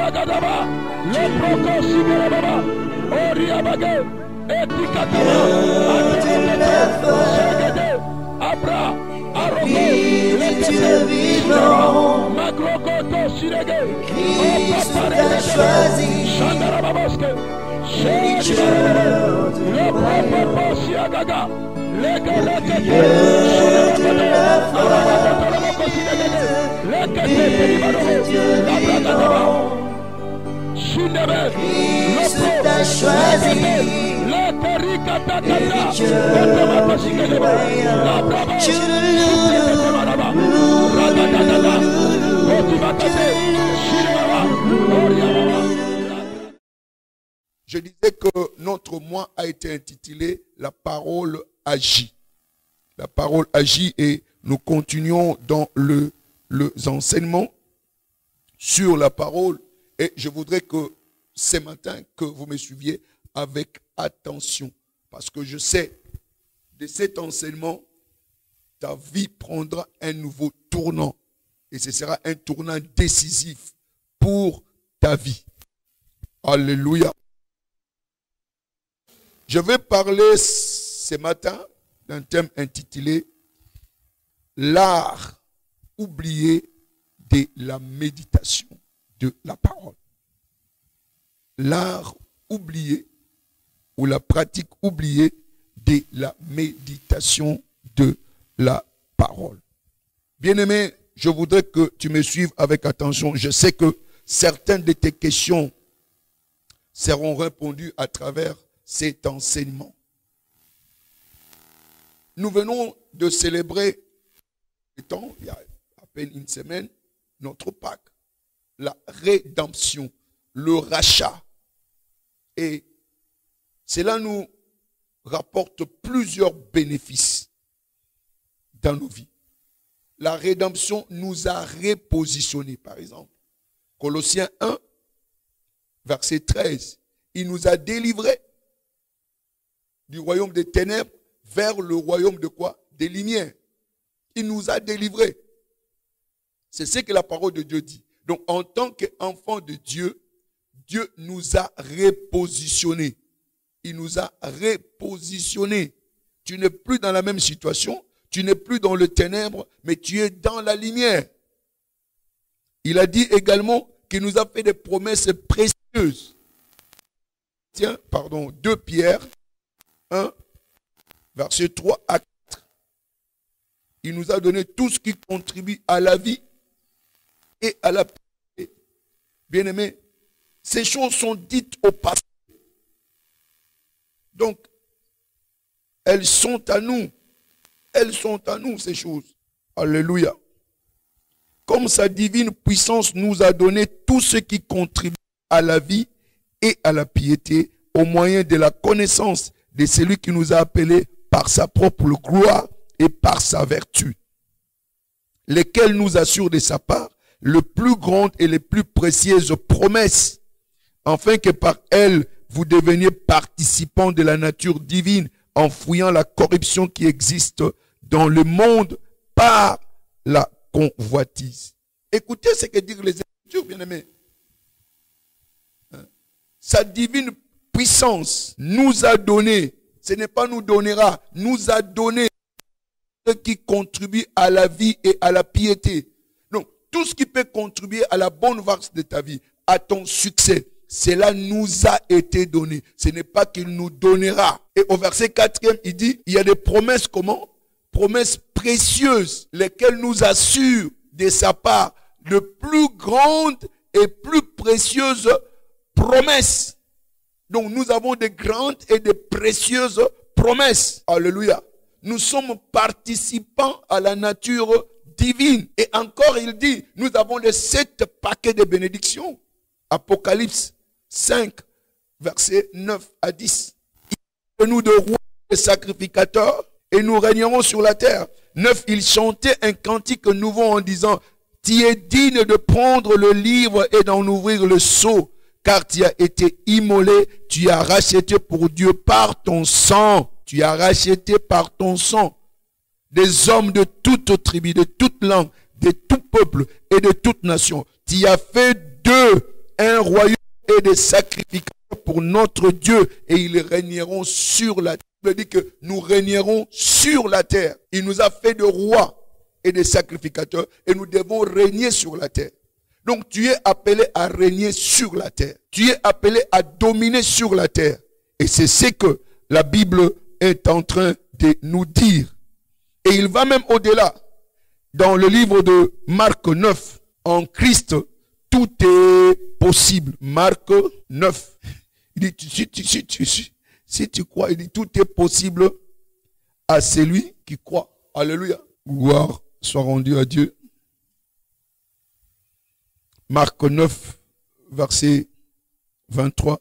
Ragadaba, le Proko Siberababa, Oriabage, Etikataba, Segede, Abra, Arogo, Lekete, Magrogoto Sirege, Opapare, Shandarababoske, le Proko Siagaga, Legalekete, Je disais que notre mois a été intitulé La parole agit. La parole agit et nous continuons dans les enseignements sur la parole. Et je voudrais que ce matin, que vous me suiviez avec attention. Parce que je sais, de cet enseignement, ta vie prendra un nouveau tournant. Et ce sera un tournant décisif pour ta vie. Alléluia. Je vais parler ce matin d'un thème intitulé L'art oublié de la méditation de la parole. L'art oublié ou la pratique oubliée de la méditation de la parole. Bien-aimé, je voudrais que tu me suives avec attention. Je sais que certaines de tes questions seront répondues à travers cet enseignement. Nous venons de célébrer, il y a à peine une semaine, notre Pâques, la rédemption, le rachat. Et cela nous rapporte plusieurs bénéfices dans nos vies. La rédemption nous a repositionnés, par exemple. Colossiens 1, verset 13. Il nous a délivrés du royaume des ténèbres vers le royaume de quoi? Des lumières. Il nous a délivrés. C'est ce que la parole de Dieu dit. Donc, en tant qu'enfant de Dieu, Dieu nous a repositionnés. Il nous a repositionnés. Tu n'es plus dans la même situation. Tu n'es plus dans le ténèbre, mais tu es dans la lumière. Il a dit également qu'il nous a fait des promesses précieuses. Tiens, 2 Pierre 1, verset 3 à 4. Il nous a donné tout ce qui contribue à la vie et à la paix. Bien-aimés, ces choses sont dites au passé. Donc, elles sont à nous. Elles sont à nous, ces choses. Alléluia. Comme sa divine puissance nous a donné tout ce qui contribue à la vie et à la piété au moyen de la connaissance de celui qui nous a appelés par sa propre gloire et par sa vertu, lesquels nous assurent de sa part le plus grande et les plus précieuses promesses, afin que par elles vous deveniez participants de la nature divine, en fouillant la corruption qui existe dans le monde par la convoitise. Écoutez ce que disent les Écritures, bien-aimés. Sa divine puissance nous a donné, ce n'est pas nous donnera, nous a donné ce qui contribue à la vie et à la piété. Donc, tout ce qui peut contribuer à la bonne marche de ta vie, à ton succès, cela nous a été donné. Ce n'est pas qu'il nous donnera. Et au verset 4e, il dit, il y a des promesses comment? Promesses précieuses, lesquelles nous assurent de sa part de plus grandes et plus précieuses promesses. Donc nous avons des grandes et des précieuses promesses. Alléluia. Nous sommes participants à la nature divine. Et encore il dit, nous avons les 7 paquets de bénédictions. Apocalypse 5, versets 9 à 10. Il nous de rois et sacrificateurs et nous régnerons sur la terre. 9, il chantait un cantique nouveau en disant, tu es digne de prendre le livre et d'en ouvrir le sceau, car tu as été immolé, tu as racheté pour Dieu par ton sang. Tu as racheté par ton sang des hommes de toute tribu, de toute langue, de tout peuple et de toute nation. Tu as fait d'eux un royaume et des sacrificateurs pour notre Dieu, et ils régneront sur la terre. Il dit que nous régnerons sur la terre. Il nous a fait de rois et des sacrificateurs, et nous devons régner sur la terre. Donc tu es appelé à régner sur la terre. Tu es appelé à dominer sur la terre. Et c'est ce que la Bible est en train de nous dire. Et il va même au-delà. Dans le livre de Marc 9, en Christ, tout est possible. Marc 9. Il dit, si tu crois, il dit, tout est possible à celui qui croit. Alléluia. Gloire soit rendue à Dieu. Marc 9, verset 23.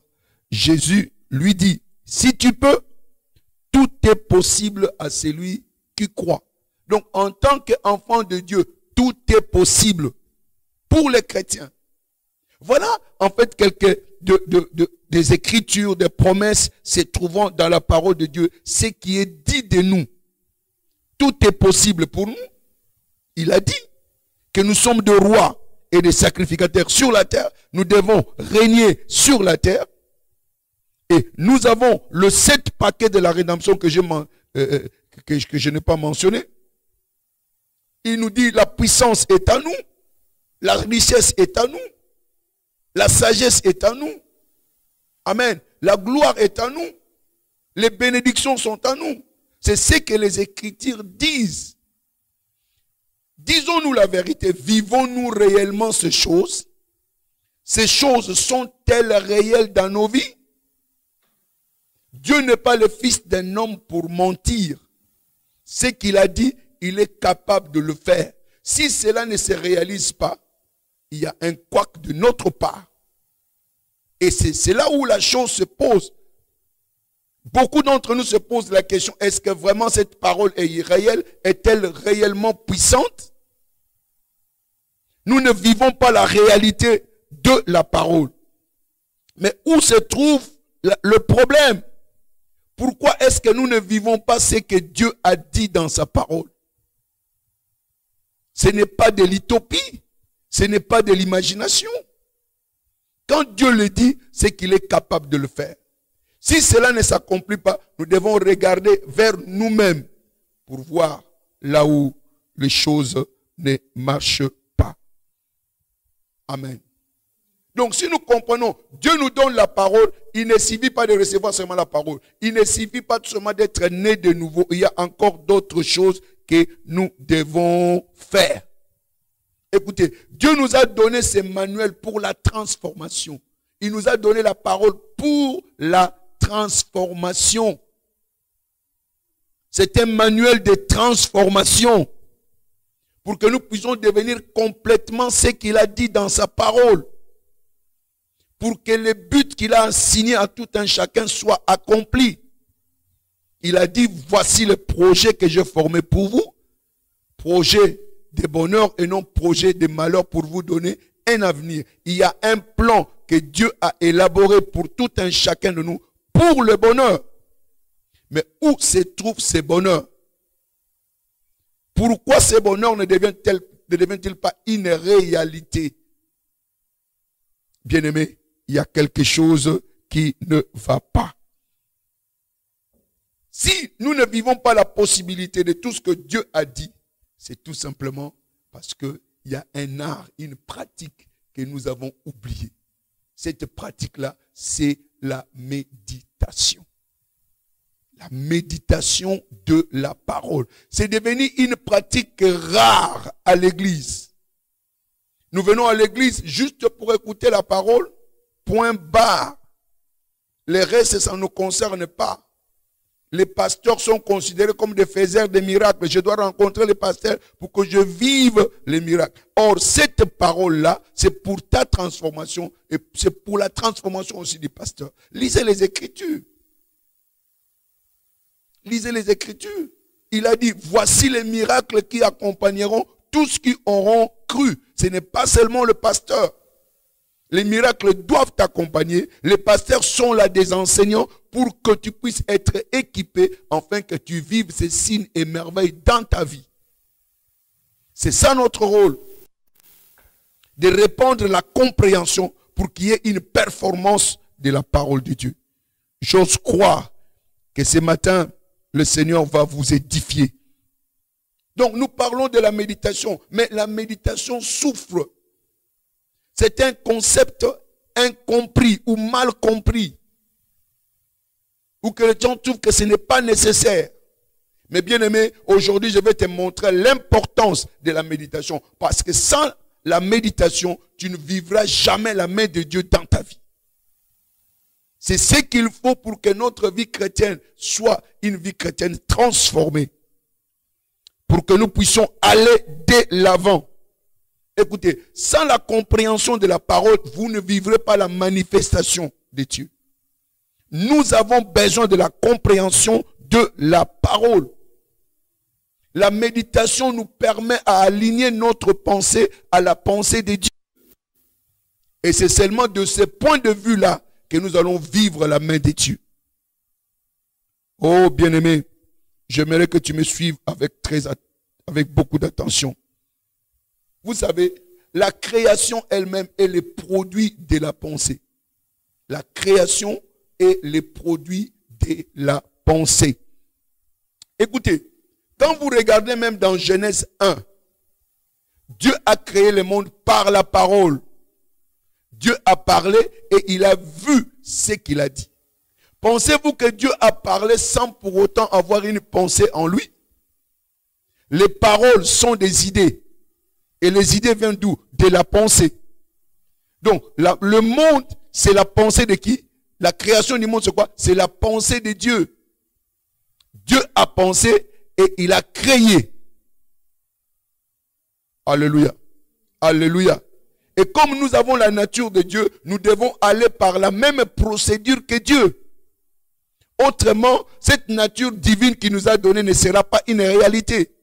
Jésus lui dit, si tu peux, tout est possible à celui qui croit. Donc, en tant qu'enfant de Dieu, tout est possible pour les chrétiens. Voilà, en fait, quelques des écritures, des promesses se trouvant dans la parole de Dieu. Ce qui est dit de nous. Tout est possible pour nous. Il a dit que nous sommes des rois et des sacrificateurs sur la terre. Nous devons régner sur la terre. Et nous avons le 7 paquet de la rédemption que je n'ai pas mentionné. Il nous dit la puissance est à nous. La richesse est à nous. La sagesse est à nous. Amen. La gloire est à nous. Les bénédictions sont à nous. C'est ce que les Écritures disent. Disons-nous la vérité. Vivons-nous réellement ces choses? Ces choses sont-elles réelles dans nos vies? Dieu n'est pas le fils d'un homme pour mentir. Ce qu'il a dit, il est capable de le faire. Si cela ne se réalise pas, il y a un couac de notre part. Et c'est là où la chose se pose. Beaucoup d'entre nous se posent la question, est-ce que vraiment cette parole est réelle? Est-elle réellement puissante? Nous ne vivons pas la réalité de la parole. Mais où se trouve le problème? Pourquoi est-ce que nous ne vivons pas ce que Dieu a dit dans sa parole? Ce n'est pas de l'utopie. Ce n'est pas de l'imagination. Quand Dieu le dit, c'est qu'il est capable de le faire. Si cela ne s'accomplit pas, nous devons regarder vers nous-mêmes pour voir là où les choses ne marchent pas. Amen. Donc si nous comprenons, Dieu nous donne la parole, il ne suffit pas de recevoir seulement la parole. Il ne suffit pas seulement d'être né de nouveau. Il y a encore d'autres choses que nous devons faire. Écoutez, Dieu nous a donné ces manuels pour la transformation. Il nous a donné la parole pour la transformation. C'est un manuel de transformation pour que nous puissions devenir complètement ce qu'il a dit dans sa parole. Pour que le but qu'il a assigné à tout un chacun soit accompli. Il a dit, voici le projet que j'ai formé pour vous. Projet de bonheur et non projet de malheur pour vous donner un avenir. Il y a un plan que Dieu a élaboré pour tout un chacun de nous pour le bonheur. Mais où se trouve ce bonheur? Pourquoi ce bonheur ne devient-il pas une réalité? Bien-aimé, il y a quelque chose qui ne va pas. Si nous ne vivons pas la possibilité de tout ce que Dieu a dit, c'est tout simplement parce qu'il y a un art, une pratique que nous avons oubliée. Cette pratique-là, c'est la méditation. La méditation de la parole. C'est devenu une pratique rare à l'église. Nous venons à l'église juste pour écouter la parole, point barre. Les restes, ça ne nous concerne pas. Les pasteurs sont considérés comme des faiseurs de miracles. Je dois rencontrer les pasteurs pour que je vive les miracles. Or, cette parole-là, c'est pour ta transformation et c'est pour la transformation aussi du pasteur. Lisez les Écritures. Lisez les Écritures. Il a dit, voici les miracles qui accompagneront tous qui auront cru. Ce n'est pas seulement le pasteur. Les miracles doivent t'accompagner. Les pasteurs sont là des enseignants pour que tu puisses être équipé afin que tu vives ces signes et merveilles dans ta vie. C'est ça notre rôle. De répandre la compréhension pour qu'il y ait une performance de la parole de Dieu. J'ose croire que ce matin, le Seigneur va vous édifier. Donc nous parlons de la méditation, mais la méditation souffre. C'est un concept incompris ou mal compris, ou que les gens trouvent que ce n'est pas nécessaire. Mais bien aimé, aujourd'hui je vais te montrer l'importance de la méditation, parce que sans la méditation, tu ne vivras jamais la main de Dieu dans ta vie. C'est ce qu'il faut pour que notre vie chrétienne soit une vie chrétienne transformée. Pour que nous puissions aller de l'avant. Écoutez, sans la compréhension de la parole, vous ne vivrez pas la manifestation de Dieu. Nous avons besoin de la compréhension de la parole. La méditation nous permet à aligner notre pensée à la pensée de Dieu. Et c'est seulement de ce point de vue-là que nous allons vivre la main de Dieu. Oh, bien-aimé, j'aimerais que tu me suives avec beaucoup d'attention. Vous savez, la création elle-même est le produit de la pensée. La création est le produit de la pensée. Écoutez, quand vous regardez même dans Genèse 1, Dieu a créé le monde par la parole. Dieu a parlé et il a vu ce qu'il a dit. Pensez-vous que Dieu a parlé sans pour autant avoir une pensée en lui? Les paroles sont des idées. Et les idées viennent d'où? De la pensée. Donc, le monde, c'est la pensée de qui? La création du monde, c'est quoi? C'est la pensée de Dieu. Dieu a pensé et il a créé. Alléluia. Alléluia. Et comme nous avons la nature de Dieu, nous devons aller par la même procédure que Dieu. Autrement, cette nature divine qui nous a donnée ne sera pas une réalité.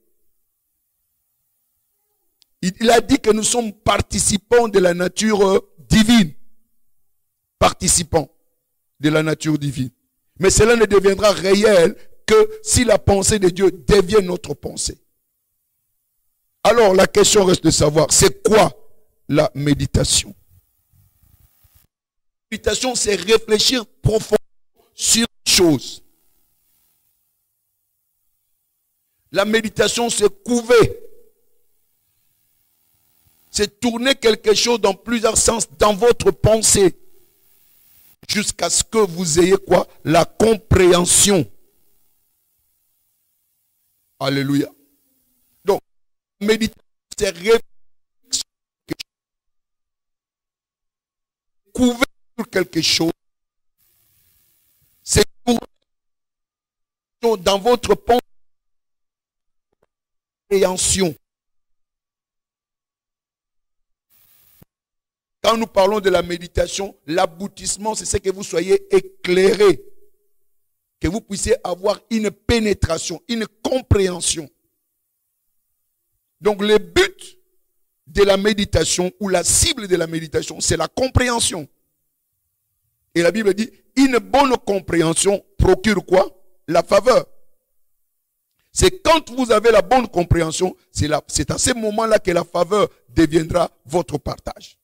Il a dit que nous sommes participants de la nature divine. Participants de la nature divine. Mais cela ne deviendra réel que si la pensée de Dieu devient notre pensée. Alors la question reste de savoir, c'est quoi la méditation? La méditation, c'est réfléchir profondément sur une chose. La méditation, c'est couver. C'est tourner quelque chose dans plusieurs sens dans votre pensée. Jusqu'à ce que vous ayez quoi? La compréhension. Alléluia. Donc, la méditation, c'est réfléchir couver sur quelque chose. C'est couver dans votre pensée. Compréhension. Quand nous parlons de la méditation, l'aboutissement, c'est que vous soyez éclairés. Que vous puissiez avoir une pénétration, une compréhension. Donc le but de la méditation, ou la cible de la méditation, c'est la compréhension. Et la Bible dit, une bonne compréhension procure quoi? La faveur. C'est quand vous avez la bonne compréhension, c'est à ce moment-là que la faveur deviendra votre partage.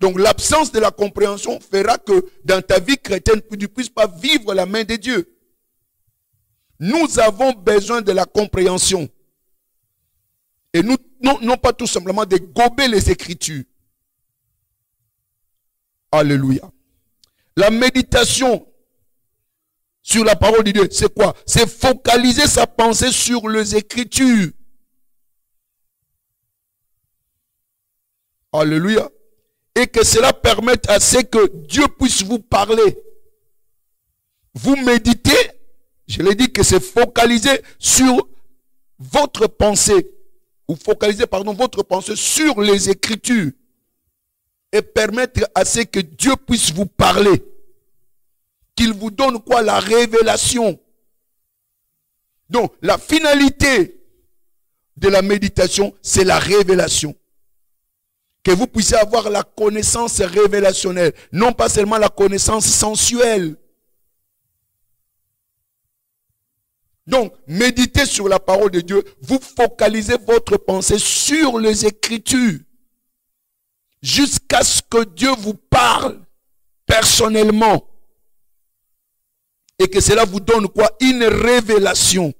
Donc l'absence de la compréhension fera que dans ta vie chrétienne, tu ne puisses pas vivre la main de Dieu. Nous avons besoin de la compréhension. Et nous, non pas tout simplement de gober les Écritures. Alléluia. La méditation sur la parole de Dieu, c'est quoi? C'est focaliser sa pensée sur les Écritures. Alléluia. Et que cela permette à ce que Dieu puisse vous parler. Vous méditez, je l'ai dit que c'est focaliser sur votre pensée, ou focaliser, votre pensée sur les Écritures, et permettre à ce que Dieu puisse vous parler. Qu'il vous donne quoi? La révélation. Donc, la finalité de la méditation, c'est la révélation. Que vous puissiez avoir la connaissance révélationnelle, non pas seulement la connaissance sensuelle. Donc, méditez sur la parole de Dieu, vous focalisez votre pensée sur les Écritures. jusqu'à ce que Dieu vous parle personnellement. Et que cela vous donne quoi? Une révélation.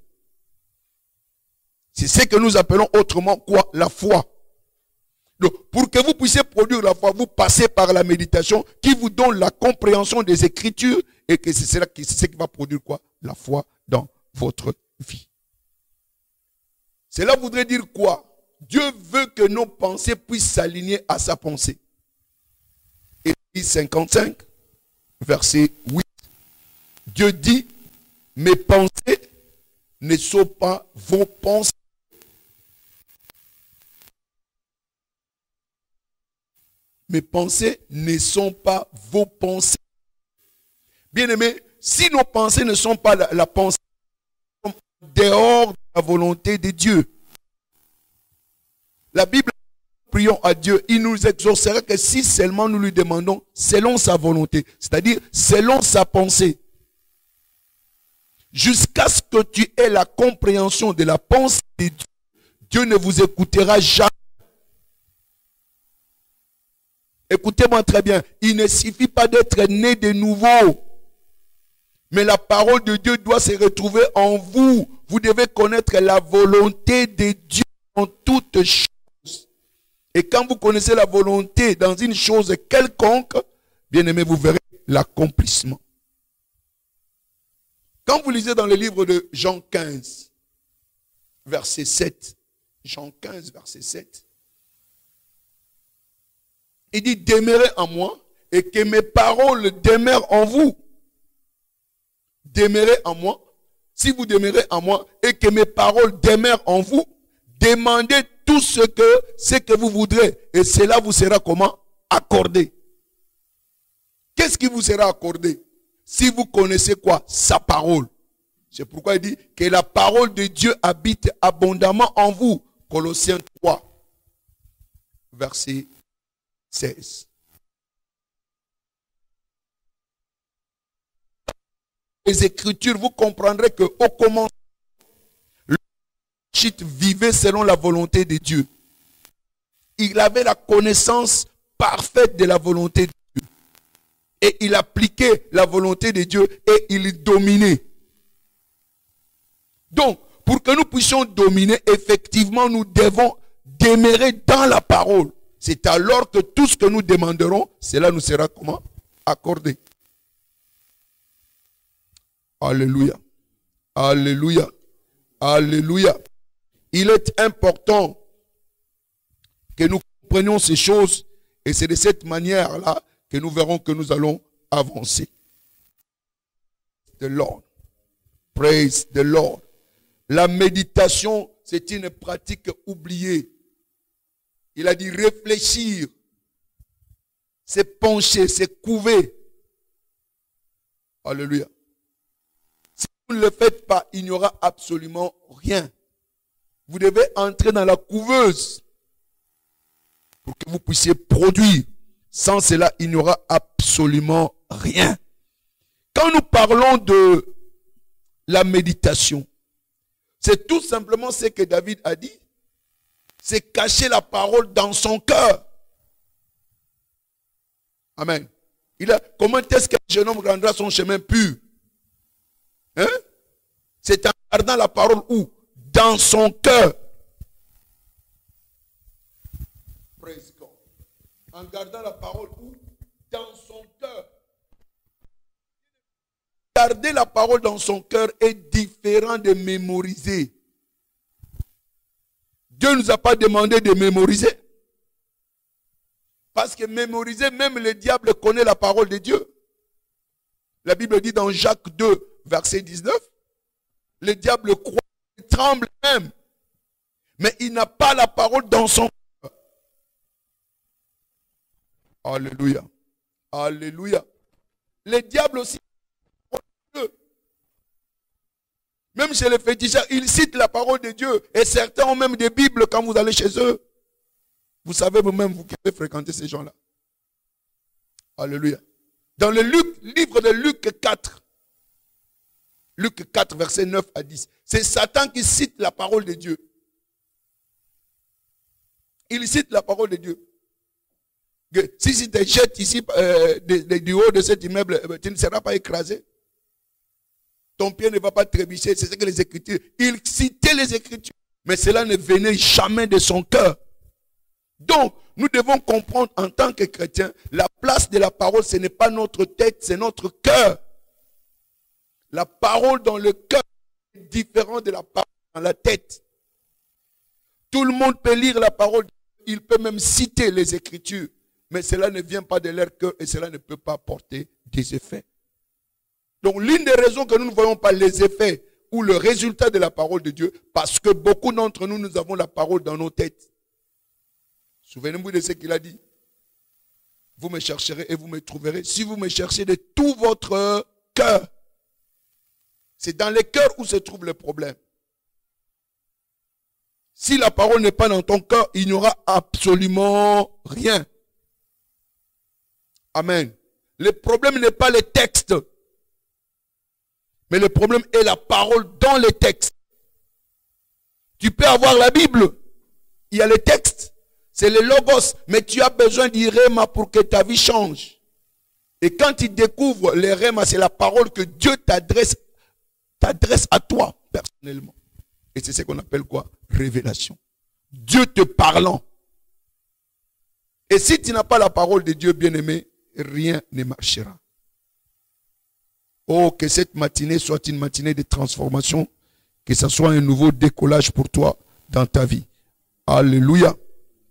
C'est ce que nous appelons autrement quoi? La foi. Donc, pour que vous puissiez produire la foi, vous passez par la méditation qui vous donne la compréhension des Écritures et que c'est ce qui va produire quoi? La foi dans votre vie. Cela voudrait dire quoi? Dieu veut que nos pensées puissent s'aligner à sa pensée. Ésaïe 55, verset 8. Dieu dit, mes pensées ne sont pas vos pensées. Mes pensées ne sont pas vos pensées. Bien-aimés, si nos pensées ne sont pas la pensée, dehors de la volonté de Dieu. La Bible, prions à Dieu, il nous exaucera que si seulement nous lui demandons selon sa volonté, c'est-à-dire selon sa pensée. Jusqu'à ce que tu aies la compréhension de la pensée de Dieu, Dieu ne vous écoutera jamais. Écoutez-moi très bien, il ne suffit pas d'être né de nouveau. Mais la parole de Dieu doit se retrouver en vous. Vous devez connaître la volonté de Dieu en toutes choses. Et quand vous connaissez la volonté dans une chose quelconque, bien aimé, vous verrez l'accomplissement. Quand vous lisez dans le livre de Jean 15, verset 7, Jean 15, verset 7, il dit, demeurez en moi et que mes paroles demeurent en vous. Demeurez en moi. Si vous demeurez en moi et que mes paroles demeurent en vous, demandez tout ce que vous voudrez. Et cela vous sera comment? Accordé. Qu'est-ce qui vous sera accordé? Si vous connaissez quoi? Sa parole. C'est pourquoi il dit que la parole de Dieu habite abondamment en vous. Colossiens 3, verset 16. Les Écritures, vous comprendrez que au commencement, le prophète vivait selon la volonté de Dieu. Il avait la connaissance parfaite de la volonté de Dieu. Et il appliquait la volonté de Dieu et il dominait. Donc, pour que nous puissions dominer, effectivement, nous devons demeurer dans la parole. C'est alors que tout ce que nous demanderons, cela nous sera comment? Accordé. Alléluia. Alléluia. Alléluia. Il est important que nous comprenions ces choses et c'est de cette manière-là que nous verrons que nous allons avancer. The Lord. Praise the Lord. La méditation, c'est une pratique oubliée. Il a dit réfléchir, c'est pencher, c'est couver. Alléluia. Si vous ne le faites pas, il n'y aura absolument rien. Vous devez entrer dans la couveuse pour que vous puissiez produire. Sans cela, il n'y aura absolument rien. Quand nous parlons de la méditation, c'est tout simplement ce que David a dit. C'est cacher la parole dans son cœur. Amen. Comment est-ce qu'un jeune homme rendra son chemin pur? Hein? C'est en gardant la parole où? Dans son cœur. Praise God. En gardant la parole où? Dans son cœur. Garder la parole dans son cœur est différent de mémoriser. Dieu ne nous a pas demandé de mémoriser. Parce que mémoriser, même le diable connaît la parole de Dieu. La Bible dit dans Jacques 2, verset 19, le diable croit, il tremble même. Mais il n'a pas la parole dans son cœur. Alléluia. Alléluia. Le diable aussi. Même chez les fétichistes, ils citent la parole de Dieu. Et certains ont même des Bibles quand vous allez chez eux. Vous savez vous-même, vous qui avez fréquenté ces gens-là. Alléluia. Dans le livre de Luc 4, Luc 4, verset 9 à 10, c'est Satan qui cite la parole de Dieu. Il cite la parole de Dieu. Que si tu te jettes ici du haut de cet immeuble, tu ne seras pas écrasé. Ton pied ne va pas trébucher. C'est ce que les Écritures. Il citait les Écritures. Mais cela ne venait jamais de son cœur. Donc, nous devons comprendre en tant que chrétiens, la place de la parole, ce n'est pas notre tête, c'est notre cœur. La parole dans le cœur est différente de la parole dans la tête. Tout le monde peut lire la parole, il peut même citer les Écritures, mais cela ne vient pas de leur cœur et cela ne peut pas apporter des effets. Donc, l'une des raisons que nous ne voyons pas les effets ou le résultat de la parole de Dieu, parce que beaucoup d'entre nous, nous avons la parole dans nos têtes. Souvenez-vous de ce qu'il a dit. Vous me chercherez et vous me trouverez. Si vous me cherchez de tout votre cœur. C'est dans le cœur où se trouve le problème. Si la parole n'est pas dans ton cœur, il n'y aura absolument rien. Amen. Le problème n'est pas les textes. Mais le problème est la parole dans les textes. Tu peux avoir la Bible. Il y a les textes. C'est le logos. Mais tu as besoin du réma pour que ta vie change. Et quand tu découvres le réma, c'est la parole que Dieu t'adresse à toi personnellement. Et c'est ce qu'on appelle quoi? Révélation. Dieu te parlant. Et si tu n'as pas la parole de Dieu, bien-aimé, rien ne marchera. Oh, que cette matinée soit une matinée de transformation, que ce soit un nouveau décollage pour toi dans ta vie. Alléluia.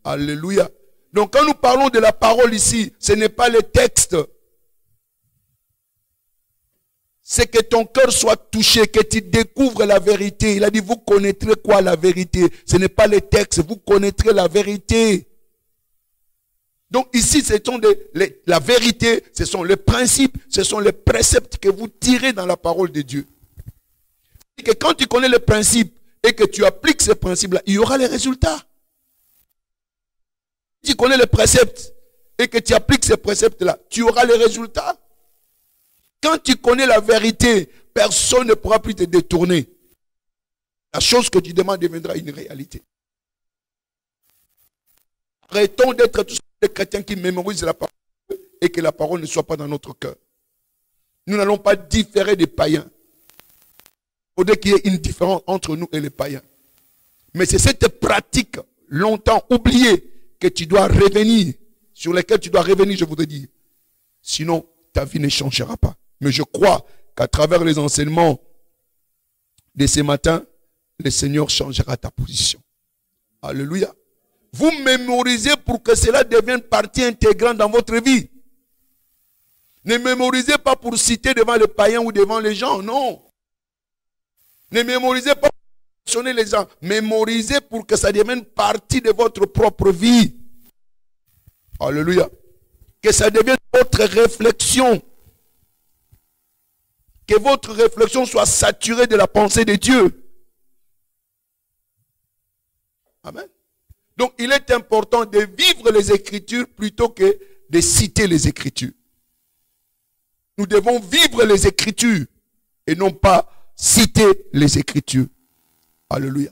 Alléluia. Donc quand nous parlons de la parole ici, ce n'est pas les textes. C'est que ton cœur soit touché, que tu découvres la vérité. Il a dit, vous connaîtrez quoi la vérité? Ce n'est pas les textes, vous connaîtrez la vérité. Donc ici, la vérité, ce sont les principes, ce sont les préceptes que vous tirez dans la parole de Dieu. Et que quand tu connais les principes et que tu appliques ces principes-là, il y aura les résultats. Si tu connais les préceptes et que tu appliques ces préceptes-là, tu auras les résultats. Quand tu connais la vérité, personne ne pourra plus te détourner. La chose que tu demandes deviendra une réalité. Arrêtons d'être tous les chrétiens qui mémorisent la parole et que la parole ne soit pas dans notre cœur. Nous n'allons pas différer des païens. Il faudrait qu'il y ait une différence entre nous et les païens. Mais c'est cette pratique longtemps oubliée que tu dois revenir, sur laquelle tu dois revenir, je voudrais dire. Sinon, ta vie ne changera pas. Mais je crois qu'à travers les enseignements de ce matin, le Seigneur changera ta position. Alléluia. Vous mémorisez pour que cela devienne partie intégrante dans votre vie. Ne mémorisez pas pour citer devant les païens ou devant les gens, non. Ne mémorisez pas pour impressionner les gens. Mémorisez pour que ça devienne partie de votre propre vie. Alléluia. Que ça devienne votre réflexion. Que votre réflexion soit saturée de la pensée de Dieu. Amen. Donc, il est important de vivre les Écritures plutôt que de citer les Écritures. Nous devons vivre les Écritures et non pas citer les Écritures. Alléluia.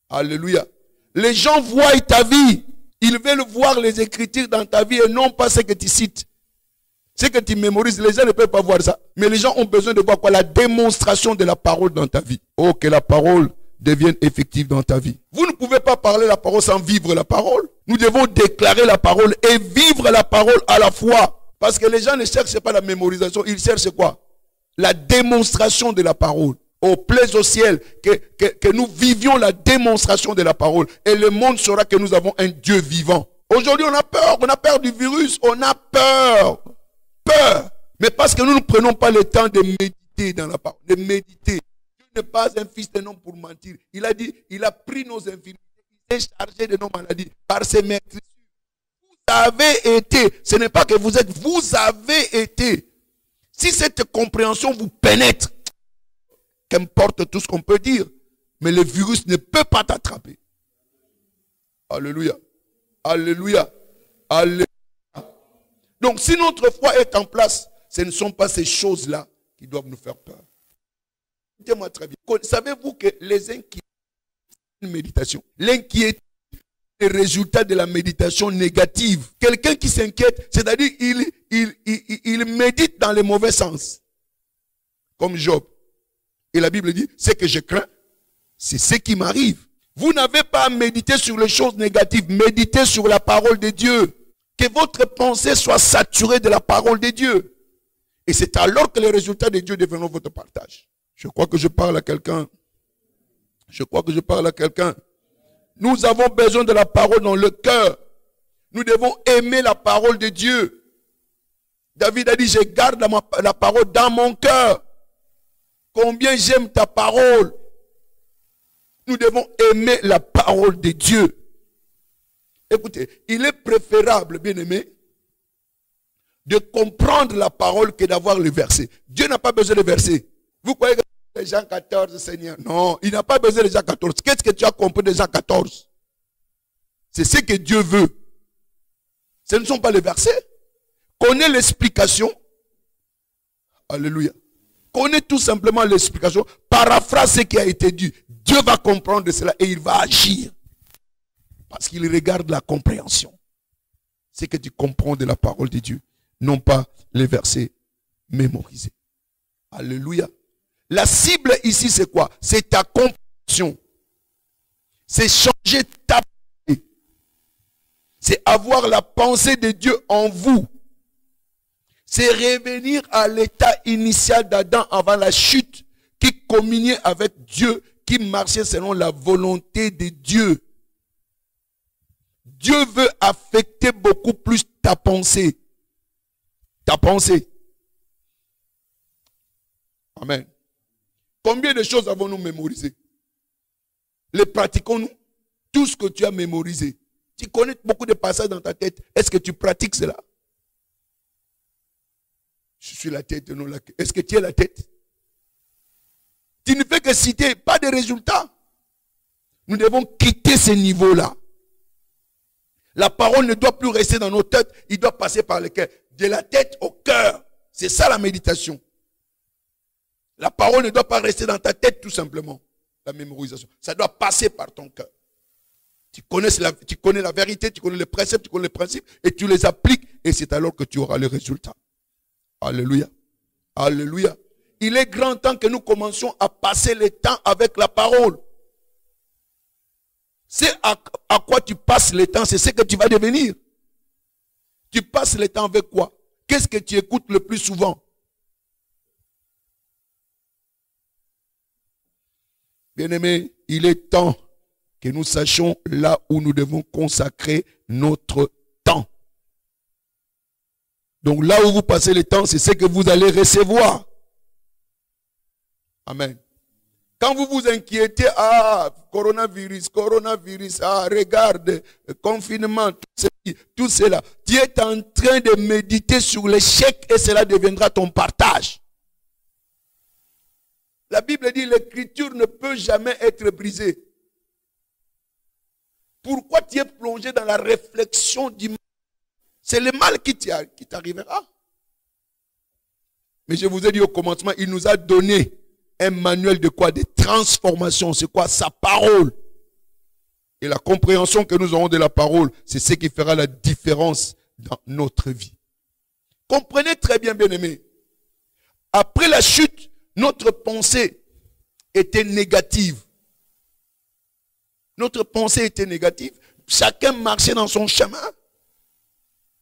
Alléluia. Les gens voient ta vie. Ils veulent voir les Écritures dans ta vie et non pas ce que tu cites. Ce que tu mémorises, les gens ne peuvent pas voir ça. Mais les gens ont besoin de voir quoi? La démonstration de la parole dans ta vie. Oh, que la parole devienne effective dans ta vie. Vous ne pouvez pas parler la parole sans vivre la parole. Nous devons déclarer la parole et vivre la parole à la fois. Parce que les gens ne cherchent pas la mémorisation, ils cherchent quoi? La démonstration de la parole. Oh, plaise au ciel que nous vivions la démonstration de la parole. Et le monde saura que nous avons un Dieu vivant. Aujourd'hui, on a peur du virus, on a peur. Mais parce que nous ne prenons pas le temps de méditer dans la parole, de méditer. Dieu n'est pas un fils d'un homme pour mentir. Il a dit, il a pris nos infirmités, il s'est chargé de nos maladies par ses maîtres. Vous avez été, ce n'est pas que vous êtes, vous avez été. Si cette compréhension vous pénètre, qu'importe tout ce qu'on peut dire, mais le virus ne peut pas t'attraper. Alléluia. Alléluia. Alléluia. Donc, si notre foi est en place, ce ne sont pas ces choses-là qui doivent nous faire peur. Écoutez-moi très bien. Savez-vous que les inquiétudes, une méditation, l'inquiétude les résultats de la méditation négative. Quelqu'un qui s'inquiète, c'est-à-dire il médite dans le mauvais sens. Comme Job. Et la Bible dit, ce que je crains, c'est ce qui m'arrive. Vous n'avez pas à méditer sur les choses négatives. Méditez sur la parole de Dieu. Que votre pensée soit saturée de la parole de Dieu. Et c'est alors que les résultats de Dieu deviendront votre partage. Je crois que je parle à quelqu'un. Je crois que je parle à quelqu'un. Nous avons besoin de la parole dans le cœur. Nous devons aimer la parole de Dieu. David a dit, je garde la parole dans mon cœur. Combien j'aime ta parole. Nous devons aimer la parole de Dieu. Écoutez, il est préférable, bien-aimé, de comprendre la parole que d'avoir le verset. Dieu n'a pas besoin de verset. Vous croyez que c'est Jean 14, Seigneur? Non, il n'a pas besoin de Jean 14. Qu'est-ce que tu as compris de Jean 14? C'est ce que Dieu veut. Ce ne sont pas les versets. Connais l'explication. Alléluia. Connais tout simplement l'explication. Paraphrase ce qui a été dit. Dieu va comprendre cela et il va agir. Parce qu'il regarde la compréhension. C'est que tu comprends de la parole de Dieu. Non pas les versets mémorisés. Alléluia. La cible ici c'est quoi? C'est ta compréhension. C'est changer ta pensée. C'est avoir la pensée de Dieu en vous. C'est revenir à l'état initial d'Adam avant la chute, qui communiait avec Dieu, qui marchait selon la volonté de Dieu. Dieu veut affecter beaucoup plus ta pensée. Ta pensée. Amen. Combien de choses avons-nous mémorisées? Les pratiquons-nous? Tout ce que tu as mémorisé. Tu connais beaucoup de passages dans ta tête. Est-ce que tu pratiques cela? Je suis la tête, non la queue. Est-ce que tu es la tête? Tu ne fais que citer, pas de résultats. Nous devons quitter ce niveau-là. La parole ne doit plus rester dans nos têtes, il doit passer par le cœur. De la tête au cœur. C'est ça la méditation. La parole ne doit pas rester dans ta tête tout simplement. La mémorisation. Ça doit passer par ton cœur. Tu connais la vérité, tu connais les préceptes, tu connais les principes et tu les appliques et c'est alors que tu auras les résultats. Alléluia. Alléluia. Il est grand temps que nous commencions à passer le temps avec la parole. C'est à quoi tu passes le temps, c'est ce que tu vas devenir. Tu passes le temps avec quoi? Qu'est-ce que tu écoutes le plus souvent? Bien-aimés, il est temps que nous sachions là où nous devons consacrer notre temps. Donc là où vous passez le temps, c'est ce que vous allez recevoir. Amen. Quand vous vous inquiétez, coronavirus, regarde, confinement, tout cela, tu es en train de méditer sur l'échec et cela deviendra ton partage. La Bible dit l'écriture ne peut jamais être brisée. Pourquoi tu es plongé dans la réflexion du mal? C'est le mal qui t'arrivera. Mais je vous ai dit au commencement, il nous a donné un manuel de quoi? De transformation. C'est quoi? Sa parole. Et la compréhension que nous aurons de la parole, c'est ce qui fera la différence dans notre vie. Comprenez très bien, bien-aimés. Après la chute, notre pensée était négative. Notre pensée était négative. Chacun marchait dans son chemin.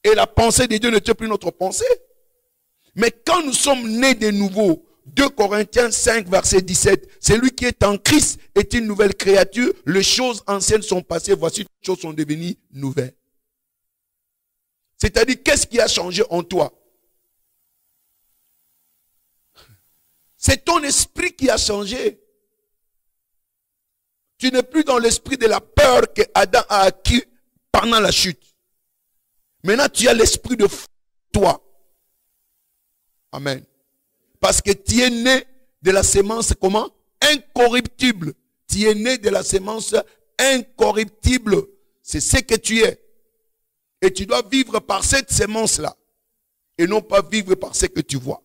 Et la pensée de Dieu n'était plus notre pensée. Mais quand nous sommes nés de nouveau, 2 Corinthiens 5, verset 17, celui qui est en Christ est une nouvelle créature. Les choses anciennes sont passées, voici toutes choses sont devenues nouvelles. C'est-à-dire, qu'est-ce qui a changé en toi? C'est ton esprit qui a changé. Tu n'es plus dans l'esprit de la peur que Adam a acquis pendant la chute. Maintenant, tu as l'esprit de toi. Amen. Parce que tu es né de la sémence comment? Incorruptible. Tu es né de la sémence incorruptible. C'est ce que tu es. Et tu dois vivre par cette sémence-là. Et non pas vivre par ce que tu vois.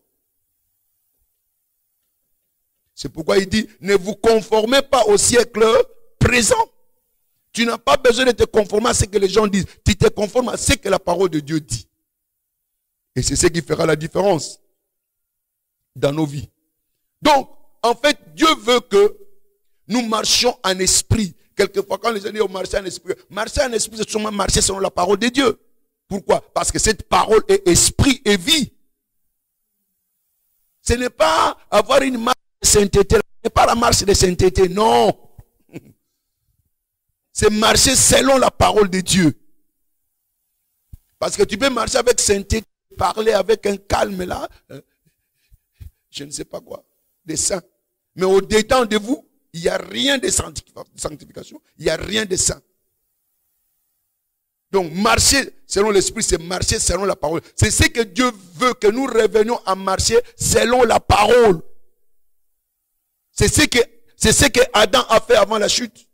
C'est pourquoi il dit, ne vous conformez pas au siècle présent. Tu n'as pas besoin de te conformer à ce que les gens disent. Tu te conformes à ce que la parole de Dieu dit. Et c'est ce qui fera la différence dans nos vies. Donc, en fait, Dieu veut que nous marchions en esprit. Quelquefois, quand les gens disent marcher en esprit, c'est sûrement marcher selon la parole de Dieu. Pourquoi? Parce que cette parole est esprit et vie. Ce n'est pas avoir une marche de sainteté. Ce n'est pas la marche de sainteté, non. C'est marcher selon la parole de Dieu. Parce que tu peux marcher avec sainteté, parler avec un calme là, je ne sais pas quoi, des saints. Mais au-dedans de vous, il n'y a rien de sanctification, il n'y a rien de saint. Donc marcher selon l'esprit, c'est marcher selon la parole. C'est ce que Dieu veut, que nous revenions à marcher selon la parole. C'est ce que Adam a fait avant la chute.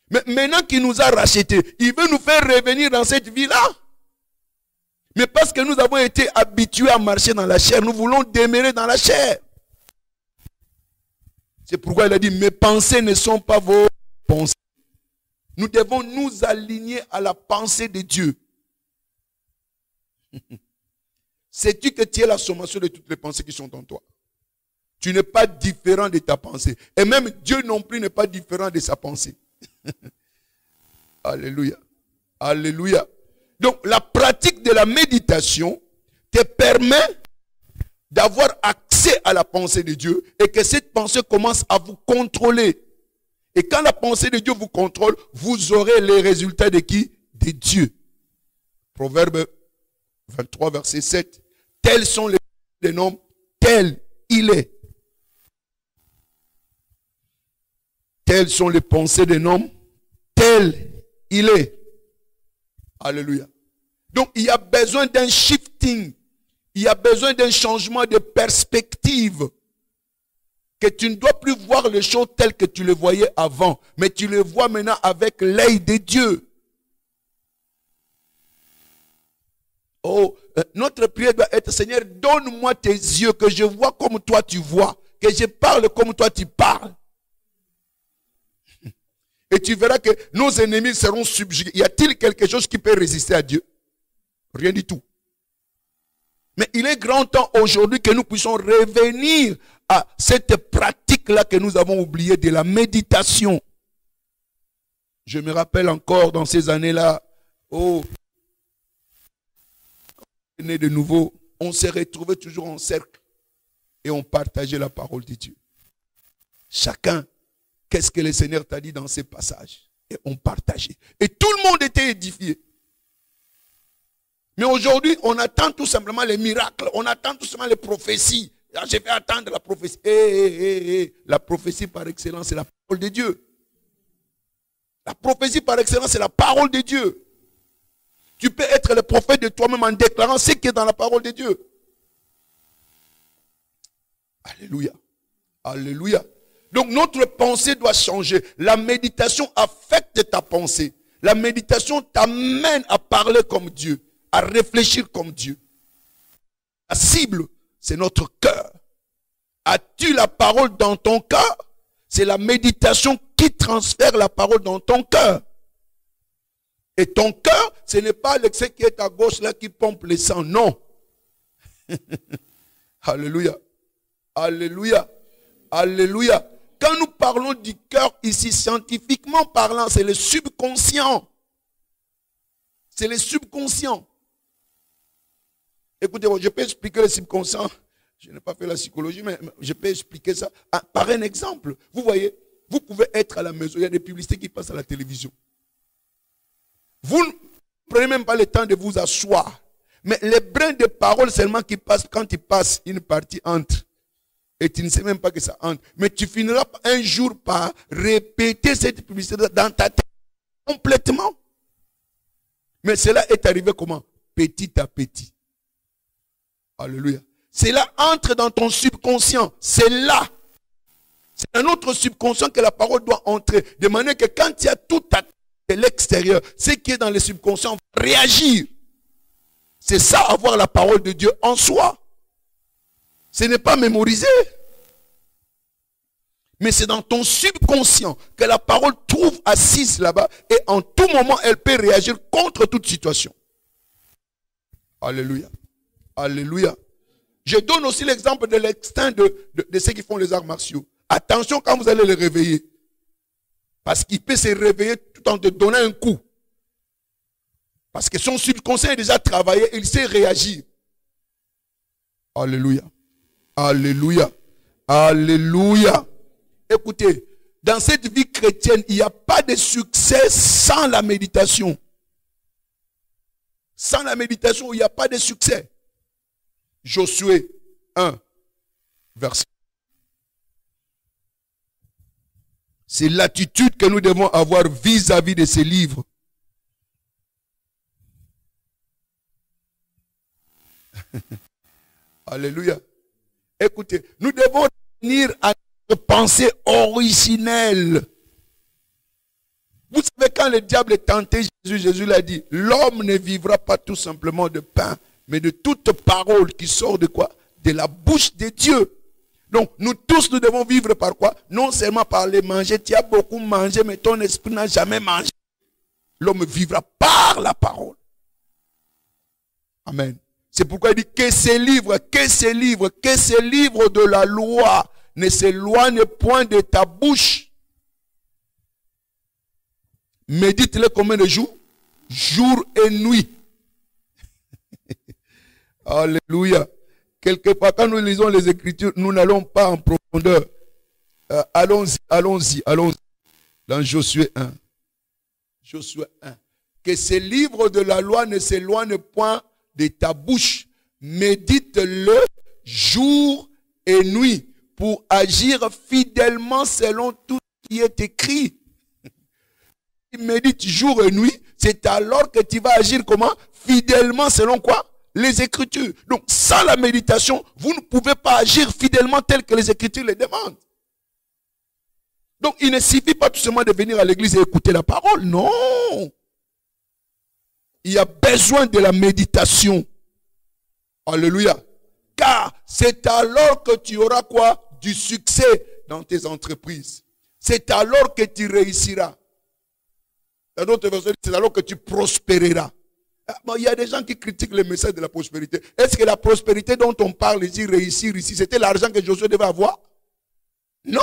Mais maintenant qu'il nous a rachetés, il veut nous faire revenir dans cette vie-là. Mais parce que nous avons été habitués à marcher dans la chair, nous voulons demeurer dans la chair. C'est pourquoi il a dit, mes pensées ne sont pas vos pensées. Nous devons nous aligner à la pensée de Dieu. Sais-tu que tu es la sommation de toutes les pensées qui sont en toi? Tu n'es pas différent de ta pensée. Et même Dieu non plus n'est pas différent de sa pensée. Alléluia. Alléluia. Donc la pratique de la méditation te permet d'avoir accès à la pensée de Dieu et que cette pensée commence à vous contrôler. Et quand la pensée de Dieu vous contrôle, vous aurez les résultats de qui? De Dieu. Proverbe 23, verset 7. Tels sont les noms, tel il est. Telles sont les pensées d'un homme, tel il est. Alléluia. Donc il y a besoin d'un shifting. Il y a besoin d'un changement de perspective. Que tu ne dois plus voir les choses telles que tu les voyais avant. Mais tu les vois maintenant avec l'œil de Dieu. Oh, notre prière doit être, Seigneur, donne-moi tes yeux, que je vois comme toi tu vois. Que je parle comme toi tu parles. Et tu verras que nos ennemis seront subjugués. Y a-t-il quelque chose qui peut résister à Dieu? Rien du tout. Mais il est grand temps aujourd'hui que nous puissions revenir à cette pratique-là que nous avons oubliée de la méditation. Je me rappelle encore dans ces années-là, oh, on est né de nouveau, on s'est retrouvés toujours en cercle et on partageait la parole de Dieu. Chacun, qu'est-ce que le Seigneur t'a dit dans ces passages? Et on partageait. Et tout le monde était édifié. Mais aujourd'hui, on attend tout simplement les miracles. On attend tout simplement les prophéties. Là, je vais attendre la prophétie. La prophétie par excellence, c'est la parole de Dieu. La prophétie par excellence, c'est la parole de Dieu. Tu peux être le prophète de toi-même en déclarant ce qui est dans la parole de Dieu. Alléluia. Alléluia. Donc notre pensée doit changer. La méditation affecte ta pensée. La méditation t'amène à parler comme Dieu, à réfléchir comme Dieu. La cible, c'est notre cœur. As-tu la parole dans ton cœur? C'est la méditation qui transfère la parole dans ton cœur. Et ton cœur, ce n'est pas l'excès qui est à gauche là qui pompe le sang, non. Alléluia. Alléluia. Alléluia. Quand nous parlons du cœur ici, scientifiquement parlant, c'est le subconscient. C'est le subconscient. Écoutez, je peux expliquer le subconscient. Je n'ai pas fait la psychologie, mais je peux expliquer ça par un exemple. Vous voyez, vous pouvez être à la maison, il y a des publicités qui passent à la télévision. Vous ne prenez même pas le temps de vous asseoir. Mais les brins de parole seulement qui passent quand il passe une partie entre. Et tu ne sais même pas que ça entre. Mais tu finiras un jour par répéter cette publicité dans ta tête complètement. Mais cela est arrivé comment? Petit à petit. Alléluia. Cela entre dans ton subconscient. C'est là. C'est dans notre subconscient que la parole doit entrer. De manière que quand il y a tout à l'extérieur, ce qui est dans le subconscient va réagir. C'est ça, avoir la parole de Dieu en soi. Ce n'est pas mémorisé. Mais c'est dans ton subconscient que la parole trouve assise là-bas et en tout moment, elle peut réagir contre toute situation. Alléluia. Alléluia. Je donne aussi l'exemple de l'extinct de ceux qui font les arts martiaux. Attention quand vous allez les réveiller. Parce qu'il peut se réveiller tout en te donnant un coup. Parce que son subconscient est déjà travaillé, il sait réagir. Alléluia. Alléluia. Alléluia. Écoutez, dans cette vie chrétienne, il n'y a pas de succès sans la méditation. Sans la méditation, il n'y a pas de succès. Josué 1, verset. C'est l'attitude que nous devons avoir vis-à-vis de ces livres. Alléluia. Écoutez, nous devons revenir à notre pensée originelle. Vous savez, quand le diable est tenté Jésus, Jésus l'a dit, l'homme ne vivra pas tout simplement de pain, mais de toute parole qui sort de quoi? De la bouche de Dieu. Donc, nous tous, nous devons vivre par quoi? Non seulement par les manger. Tu as beaucoup mangé, mais ton esprit n'a jamais mangé. L'homme vivra par la parole. Amen. C'est pourquoi il dit que ces livres de la loi ne s'éloignent point de ta bouche. Médite-les combien de jours? Jour et nuit. Alléluia. Quelque part, quand nous lisons les Écritures, nous n'allons pas en profondeur. Allons-y. Dans Josué 1. Josué 1. Que ces livres de la loi ne s'éloignent point de ta bouche. Médite-le jour et nuit pour agir fidèlement selon tout ce qui est écrit. Médite jour et nuit, c'est alors que tu vas agir comment? Fidèlement selon quoi? Les Écritures. Donc, sans la méditation, vous ne pouvez pas agir fidèlement tel que les Écritures les demandent. Donc, il ne suffit pas tout simplement de venir à l'église et écouter la parole. Non. Il y a besoin de la méditation. Alléluia. Car c'est alors que tu auras quoi? Du succès dans tes entreprises. C'est alors que tu réussiras. Dans d'autres versions, c'est alors que tu prospéreras. Il y a des gens qui critiquent le message de la prospérité. Est-ce que la prospérité dont on parle ici, réussir ici, c'était l'argent que Josué devait avoir? Non.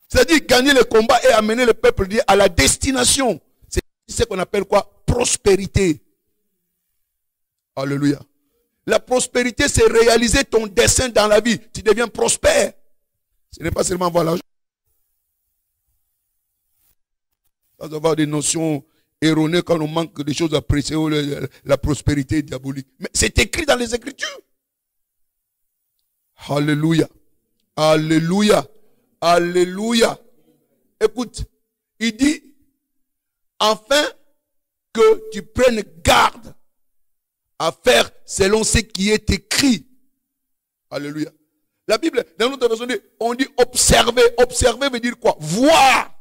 C'est-à-dire gagner le combat et amener le peuple à la destination. C'est ce qu'on appelle quoi? Prospérité. Alléluia. La prospérité, c'est réaliser ton dessein dans la vie. Tu deviens prospère. Ce n'est pas seulement avoir l'argent. Sans avoir des notions erronées quand on manque des choses à apprécier, la prospérité diabolique. Mais c'est écrit dans les Écritures. Alléluia. Alléluia. Alléluia. Écoute, il dit, afin que tu prennes garde à faire selon ce qui est écrit. Alléluia. La Bible, dans notre version, on dit observer. Observer veut dire quoi? Voir.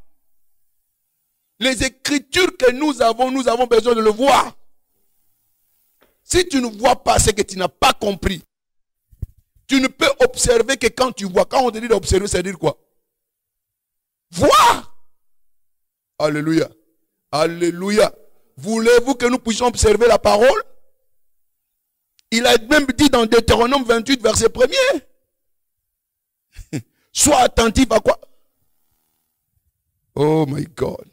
Les Écritures que nous avons besoin de le voir. Si tu ne vois pas ce que tu n'as pas compris, tu ne peux observer que quand tu vois. Quand on te dit d'observer, ça veut dire quoi? Voir. Alléluia. Alléluia. Voulez-vous que nous puissions observer la parole? Il a même dit dans Deutéronome 28, verset 1er. Sois attentif à quoi? Oh my God.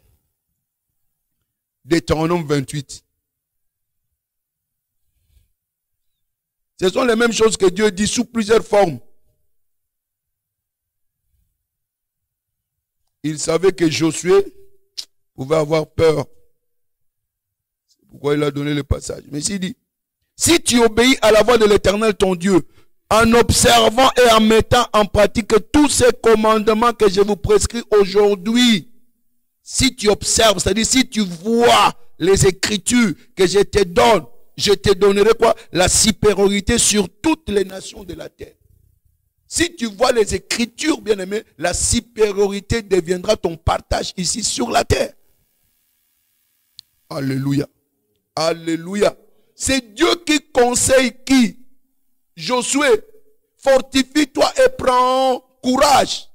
Deutéronome 28. Ce sont les mêmes choses que Dieu dit sous plusieurs formes. Il savait que Josué pouvait avoir peur. C'est pourquoi il a donné le passage. Mais il dit, si tu obéis à la voix de l'Éternel ton Dieu, en observant et en mettant en pratique tous ces commandements que je vous prescris aujourd'hui, si tu observes, c'est-à-dire si tu vois les Écritures que je te donne, je te donnerai quoi? La supériorité sur toutes les nations de la terre. Si tu vois les Écritures, bien-aimé, la supériorité deviendra ton partage ici sur la terre. Alléluia. Alléluia. C'est Dieu qui conseille qui? Josué, fortifie-toi et prends courage.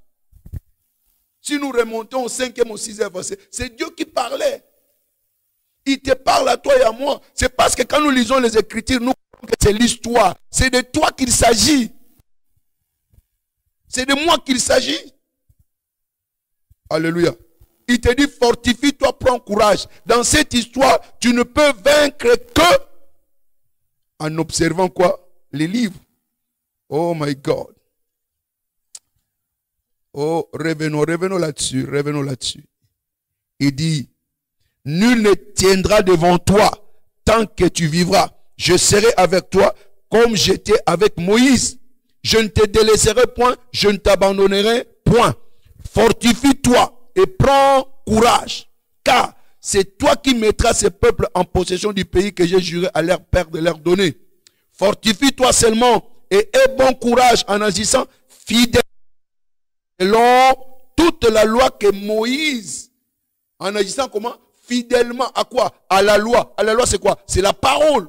Si nous remontons au 5e, au 6e verset, c'est Dieu qui parlait. Il te parle à toi et à moi. C'est parce que quand nous lisons les Écritures, nous croyons que c'est l'histoire. C'est de toi qu'il s'agit. C'est de moi qu'il s'agit. Alléluia. Il te dit, fortifie-toi, prends courage. Dans cette histoire, tu ne peux vaincre que en observant quoi? Les livres. Oh my God. Oh, revenons là-dessus. Il dit, nul ne tiendra devant toi tant que tu vivras. Je serai avec toi comme j'étais avec Moïse. Je ne te délaisserai point, je ne t'abandonnerai point. Fortifie-toi et prends courage, car c'est toi qui mettras ces peuples en possession du pays que j'ai juré à leur père de leur donner. Fortifie-toi seulement et aie bon courage en agissant fidèle selon toute la loi que Moïse, en agissant comment? Fidèlement à quoi? À la loi. À la loi, c'est quoi? C'est la parole.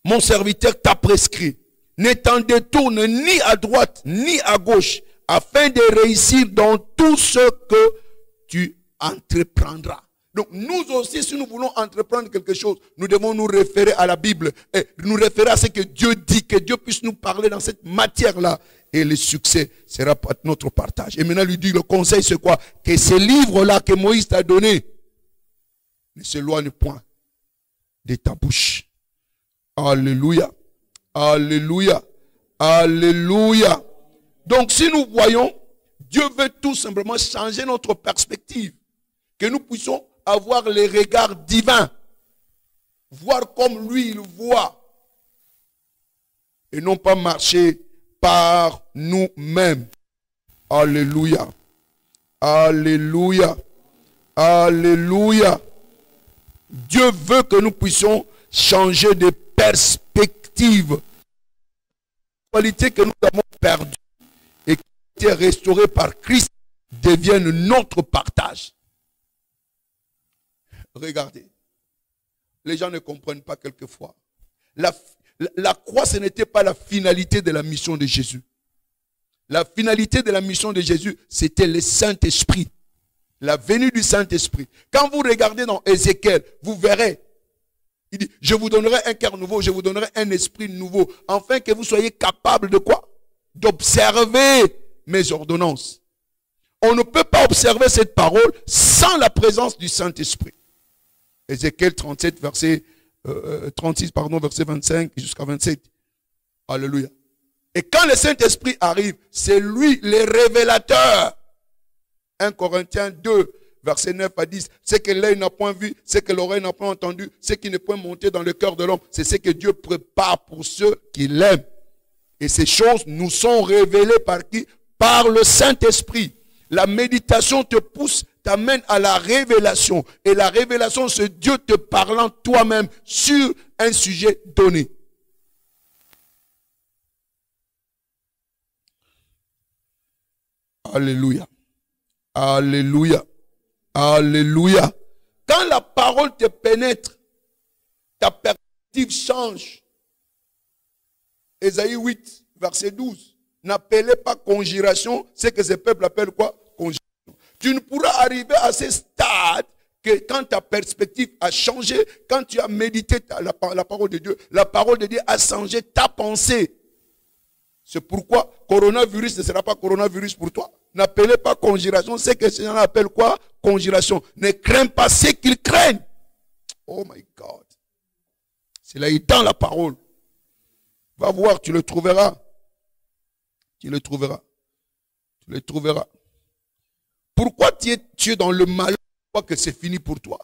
Mon serviteur t'a prescrit. Ne t'en détourne ni à droite ni à gauche, afin de réussir dans tout ce que tu entreprendras. Donc nous aussi, si nous voulons entreprendre quelque chose, nous devons nous référer à la Bible et nous référer à ce que Dieu dit, que Dieu puisse nous parler dans cette matière-là. Et le succès sera notre partage. Et maintenant, lui dit, le conseil, c'est quoi? Que ces livres-là que Moïse t'a donné ne s'éloignent point de ta bouche. Alléluia. Alléluia. Alléluia. Donc, si nous voyons, Dieu veut tout simplement changer notre perspective. Que nous puissions avoir les regards divins. Voir comme lui, il voit. Et non pas marcher par nous-mêmes. Alléluia. Alléluia. Alléluia. Dieu veut que nous puissions changer de perspective. La qualité que nous avons perdue et qui a été restaurée par Christ devienne notre partage. Regardez. Les gens ne comprennent pas quelquefois. La croix, ce n'était pas la finalité de la mission de Jésus. La finalité de la mission de Jésus, c'était le Saint-Esprit. La venue du Saint-Esprit. Quand vous regardez dans Ézéchiel, vous verrez. Il dit, je vous donnerai un cœur nouveau, je vous donnerai un esprit nouveau, afin que vous soyez capables de quoi? D'observer mes ordonnances. On ne peut pas observer cette parole sans la présence du Saint-Esprit. Ézéchiel 37, verset 36, verset 25 jusqu'à 27. Alléluia. Et quand le Saint-Esprit arrive, c'est lui le révélateur. 1 Corinthiens 2, verset 9 à 10. Ce que l'œil n'a point vu, ce que l'oreille n'a point entendu, ce qui n'est point monté dans le cœur de l'homme, c'est ce que Dieu prépare pour ceux qui l'aiment. Et ces choses nous sont révélées par qui? Par le Saint-Esprit. La méditation te pousse, t'amène à la révélation. Et la révélation, c'est Dieu te parlant toi-même sur un sujet donné. Alléluia. Alléluia. Alléluia. Quand la parole te pénètre, ta perspective change. Ésaïe 8, verset 12. N'appelez pas conjuration, c'est que ce peuple appelle quoi? Conjuration. Tu ne pourras arriver à ce stade que quand ta perspective a changé, quand tu as médité la parole de Dieu, la parole de Dieu a changé ta pensée. C'est pourquoi coronavirus ne sera pas coronavirus pour toi. N'appelez pas conjuration, c'est que ces gens appellent quoi? Conjuration. Ne crains pas ce qu'ils craignent. Oh my God. C'est là, il est dans la parole. Va voir, tu le trouveras. Tu le trouveras. Tu le trouveras. Pourquoi tu es dans le malheur, que c'est fini pour toi?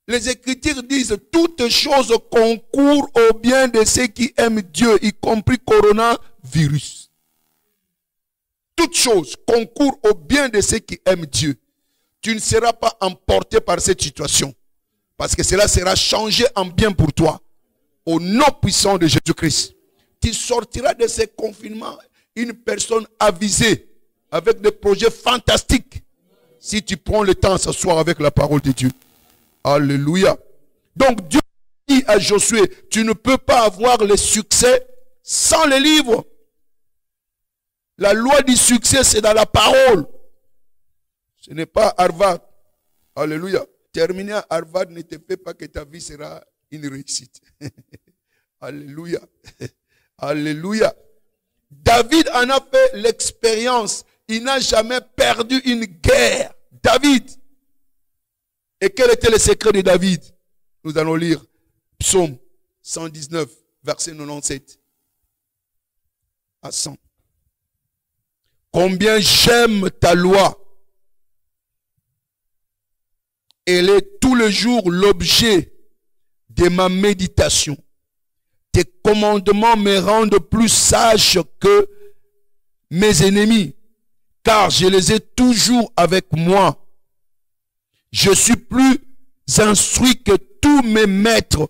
Les Écritures disent, toutes choses concourent au bien de ceux qui aiment Dieu, y compris coronavirus. Toutes choses concourent au bien de ceux qui aiment Dieu. Tu ne seras pas emporté par cette situation. Parce que cela sera changé en bien pour toi. Au nom puissant de Jésus-Christ. Tu sortiras de ces confinements une personne avisée, avec des projets fantastiques. Si tu prends le temps à s'asseoir avec la parole de Dieu. Alléluia. Donc Dieu dit à Josué, tu ne peux pas avoir le succès sans les livres. La loi du succès, c'est dans la parole. Ce n'est pas Harvard. Alléluia. Terminer à Harvard ne te fait pas que ta vie sera une réussite. Alléluia. Alléluia. David en a fait l'expérience. Il n'a jamais perdu une guerre. David. Et quel était le secret de David? Nous allons lire Psaume 119, verset 97 à 100. Combien j'aime ta loi. Elle est tout le jour l'objet de ma méditation. Tes commandements me rendent plus sage que mes ennemis, car je les ai toujours avec moi. Je suis plus instruit que tous mes maîtres,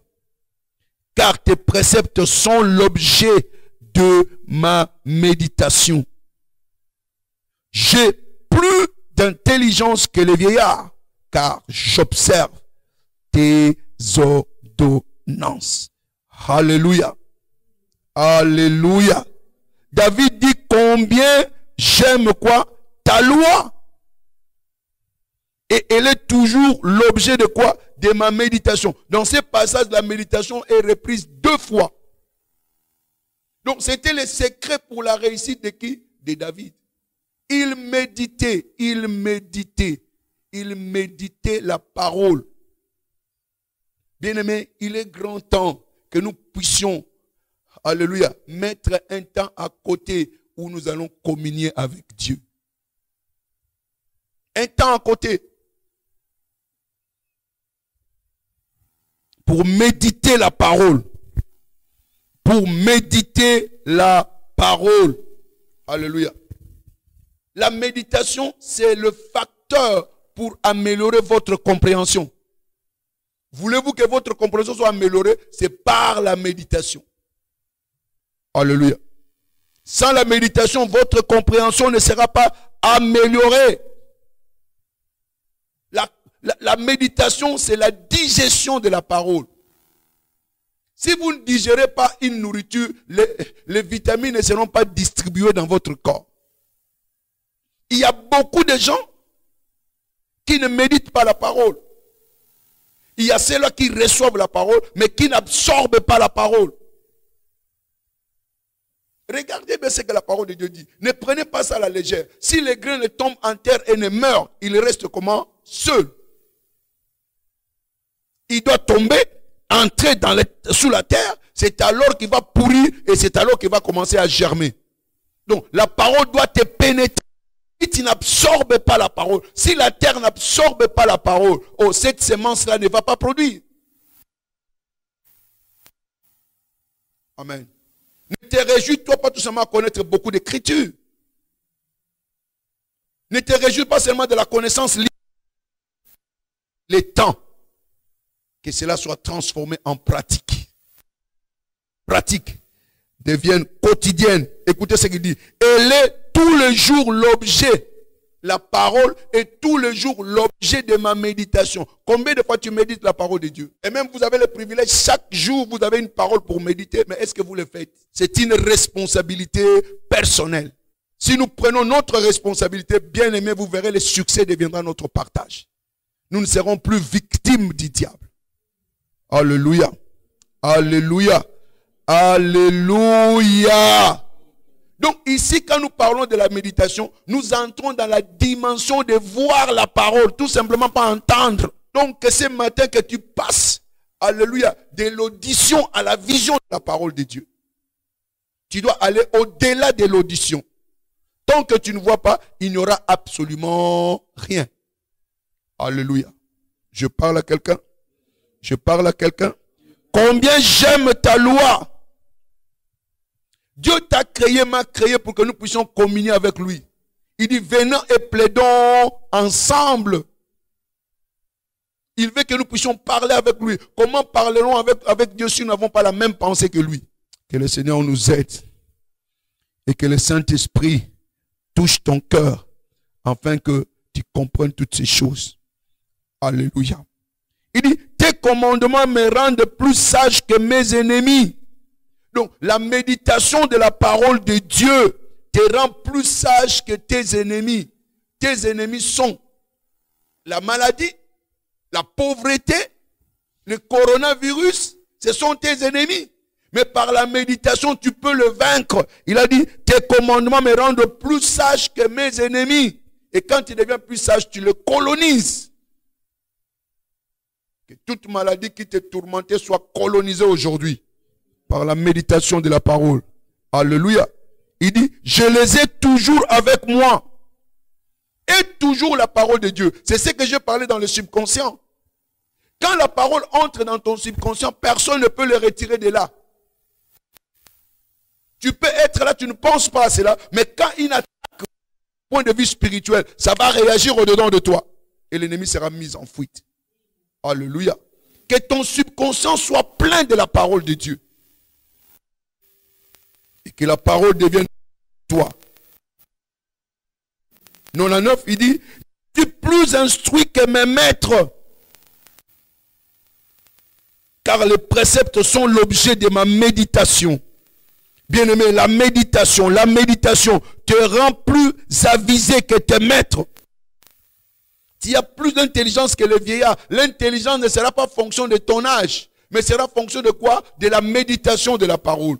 car tes préceptes sont l'objet de ma méditation. J'ai plus d'intelligence que les vieillards, car j'observe tes ordonnances. Alléluia. Alléluia. David dit combien j'aime quoi? Ta loi. Et elle est toujours l'objet de quoi? De ma méditation. Dans ces passages, la méditation est reprise 2 fois. Donc c'était le secret pour la réussite de qui? De David. Il méditait la parole. Bien-aimé, il est grand temps que nous puissions, alléluia, mettre un temps à côté où nous allons communier avec Dieu. Un temps à côté. Pour méditer la parole. Pour méditer la parole. Alléluia. La méditation, c'est le facteur pour améliorer votre compréhension. Voulez-vous que votre compréhension soit améliorée? C'est par la méditation. Alléluia. Sans la méditation, votre compréhension ne sera pas améliorée. La méditation, c'est la digestion de la parole. Si vous ne digérez pas une nourriture, les vitamines ne seront pas distribuées dans votre corps. Il y a beaucoup de gens qui ne méditent pas la parole. Il y a ceux-là qui reçoivent la parole, mais qui n'absorbent pas la parole. Regardez bien ce que la parole de Dieu dit. Ne prenez pas ça à la légère. Si les grains ne tombent en terre et ne meurent, il reste comment? Seul. Il doit tomber, entrer sous la terre. C'est alors qu'il va pourrir et c'est alors qu'il va commencer à germer. Donc la parole doit te pénétrer. Si tu n'absorbes pas la parole, si la terre n'absorbe pas la parole, cette semence-là ne va pas produire. Amen. Ne te réjouis-toi pas tout simplement à connaître beaucoup d'écritures. Ne te réjouis pas seulement de la connaissance libre. Les temps, que cela soit transformé en pratique. Pratique devienne quotidienne. Écoutez ce qu'il dit. Elle est tout le jour l'objet. La parole est tout le jour l'objet de ma méditation. Combien de fois tu médites la parole de Dieu? Et même vous avez le privilège, chaque jour vous avez une parole pour méditer, mais est-ce que vous le faites? C'est une responsabilité personnelle. Si nous prenons notre responsabilité, bien aimé, vous verrez, le succès deviendra notre partage. Nous ne serons plus victimes du diable. Alléluia. Alléluia. Alléluia. Donc ici, quand nous parlons de la méditation, nous entrons dans la dimension de voir la parole, tout simplement pas entendre. Donc ce matin que tu passes, alléluia, de l'audition à la vision de la parole de Dieu. Tu dois aller au-delà de l'audition. Tant que tu ne vois pas, il n'y aura absolument rien. Alléluia. Je parle à quelqu'un. Je parle à quelqu'un. Combien j'aime ta loi. Dieu t'a créé, m'a créé pour que nous puissions communier avec lui. Il dit, venons et plaidons ensemble. Il veut que nous puissions parler avec lui. Comment parlerons avec Dieu si nous n'avons pas la même pensée que lui? Que le Seigneur nous aide. Et que le Saint-Esprit touche ton cœur afin que tu comprennes toutes ces choses. Alléluia. Il dit, tes commandements me rendent plus sage que mes ennemis. Donc, la méditation de la parole de Dieu te rend plus sage que tes ennemis. Tes ennemis sont la maladie, la pauvreté, le coronavirus. Ce sont tes ennemis. Mais par la méditation, tu peux le vaincre. Il a dit, tes commandements me rendent plus sage que mes ennemis. Et quand tu deviens plus sage, tu le colonises. Que toute maladie qui te tourmentait soit colonisée aujourd'hui par la méditation de la parole. Alléluia. Il dit, je les ai toujours avec moi. Et toujours la parole de Dieu. C'est ce que j'ai parlé dans le subconscient. Quand la parole entre dans ton subconscient, personne ne peut le retirer de là. Tu peux être là, tu ne penses pas à cela, mais quand il attaque point de vue spirituel, ça va réagir au-dedans de toi. Et l'ennemi sera mis en fuite. Alléluia. Que ton subconscient soit plein de la parole de Dieu. Et que la parole devienne toi. 99, il dit, tu es plus instruit que mes maîtres. Car les préceptes sont l'objet de ma méditation. Bien-aimé, la méditation te rend plus avisé que tes maîtres. Il y a plus d'intelligence que le vieillard. L'intelligence ne sera pas fonction de ton âge, mais sera fonction de quoi? De la méditation de la parole.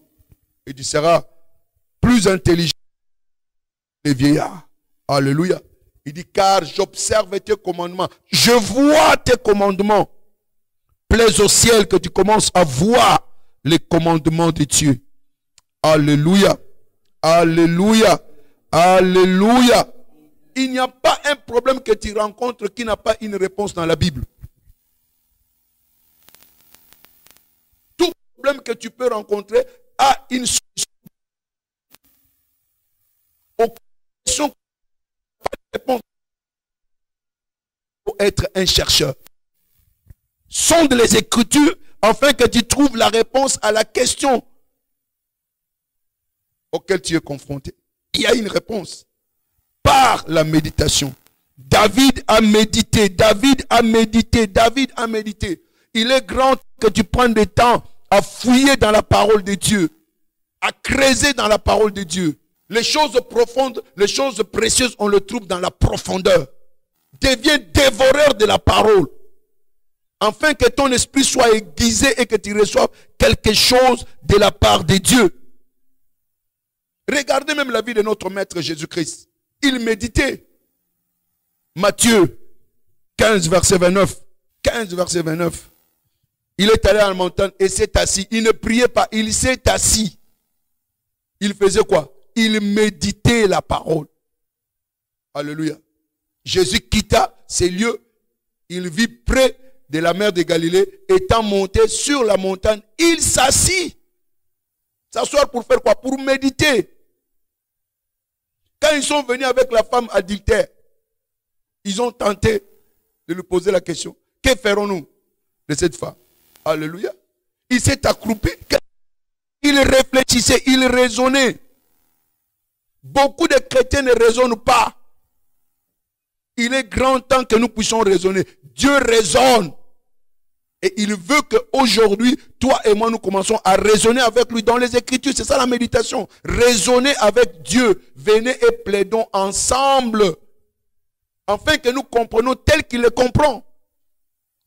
Et tu seras plus intelligent que le vieillard. Alléluia. Il dit, car j'observe tes commandements. Je vois tes commandements. Plaise au ciel que tu commences à voir les commandements de Dieu. Alléluia. Alléluia. Alléluia. Il n'y a pas un problème que tu rencontres qui n'a pas une réponse dans la Bible. Tout problème que tu peux rencontrer a une solution. Aux questions, réponse pour être un chercheur. Sonde les Écritures afin que tu trouves la réponse à la question auquel tu es confronté. Il y a une réponse par la méditation. David a médité, David a médité, David a médité. Il est grand que tu prennes du temps à fouiller dans la parole de Dieu, à creuser dans la parole de Dieu. Les choses profondes, les choses précieuses, on le trouve dans la profondeur. Deviens dévoreur de la parole, afin que ton esprit soit aiguisé et que tu reçoives quelque chose de la part de Dieu. Regardez même la vie de notre Maître Jésus-Christ. Il méditait. Matthieu 15, verset 29. 15, verset 29. Il est allé à la montagne et s'est assis. Il ne priait pas, il s'est assis. Il faisait quoi? Il méditait la parole. Alléluia. Jésus quitta ces lieux. Il vit près de la mer de Galilée. Étant monté sur la montagne, il s'assit. S'asseoir pour faire quoi? Pour méditer. Quand ils sont venus avec la femme adultère, ils ont tenté de lui poser la question. Que ferons-nous de cette femme? Alléluia. Il s'est accroupi. Il réfléchissait, il raisonnait. Beaucoup de chrétiens ne raisonnent pas. Il est grand temps que nous puissions raisonner. Dieu raisonne. Et il veut qu'aujourd'hui, toi et moi, nous commençons à raisonner avec lui dans les Écritures. C'est ça la méditation. Raisonner avec Dieu. Venez et plaidons ensemble. Afin que nous comprenions tel qu'il le comprend.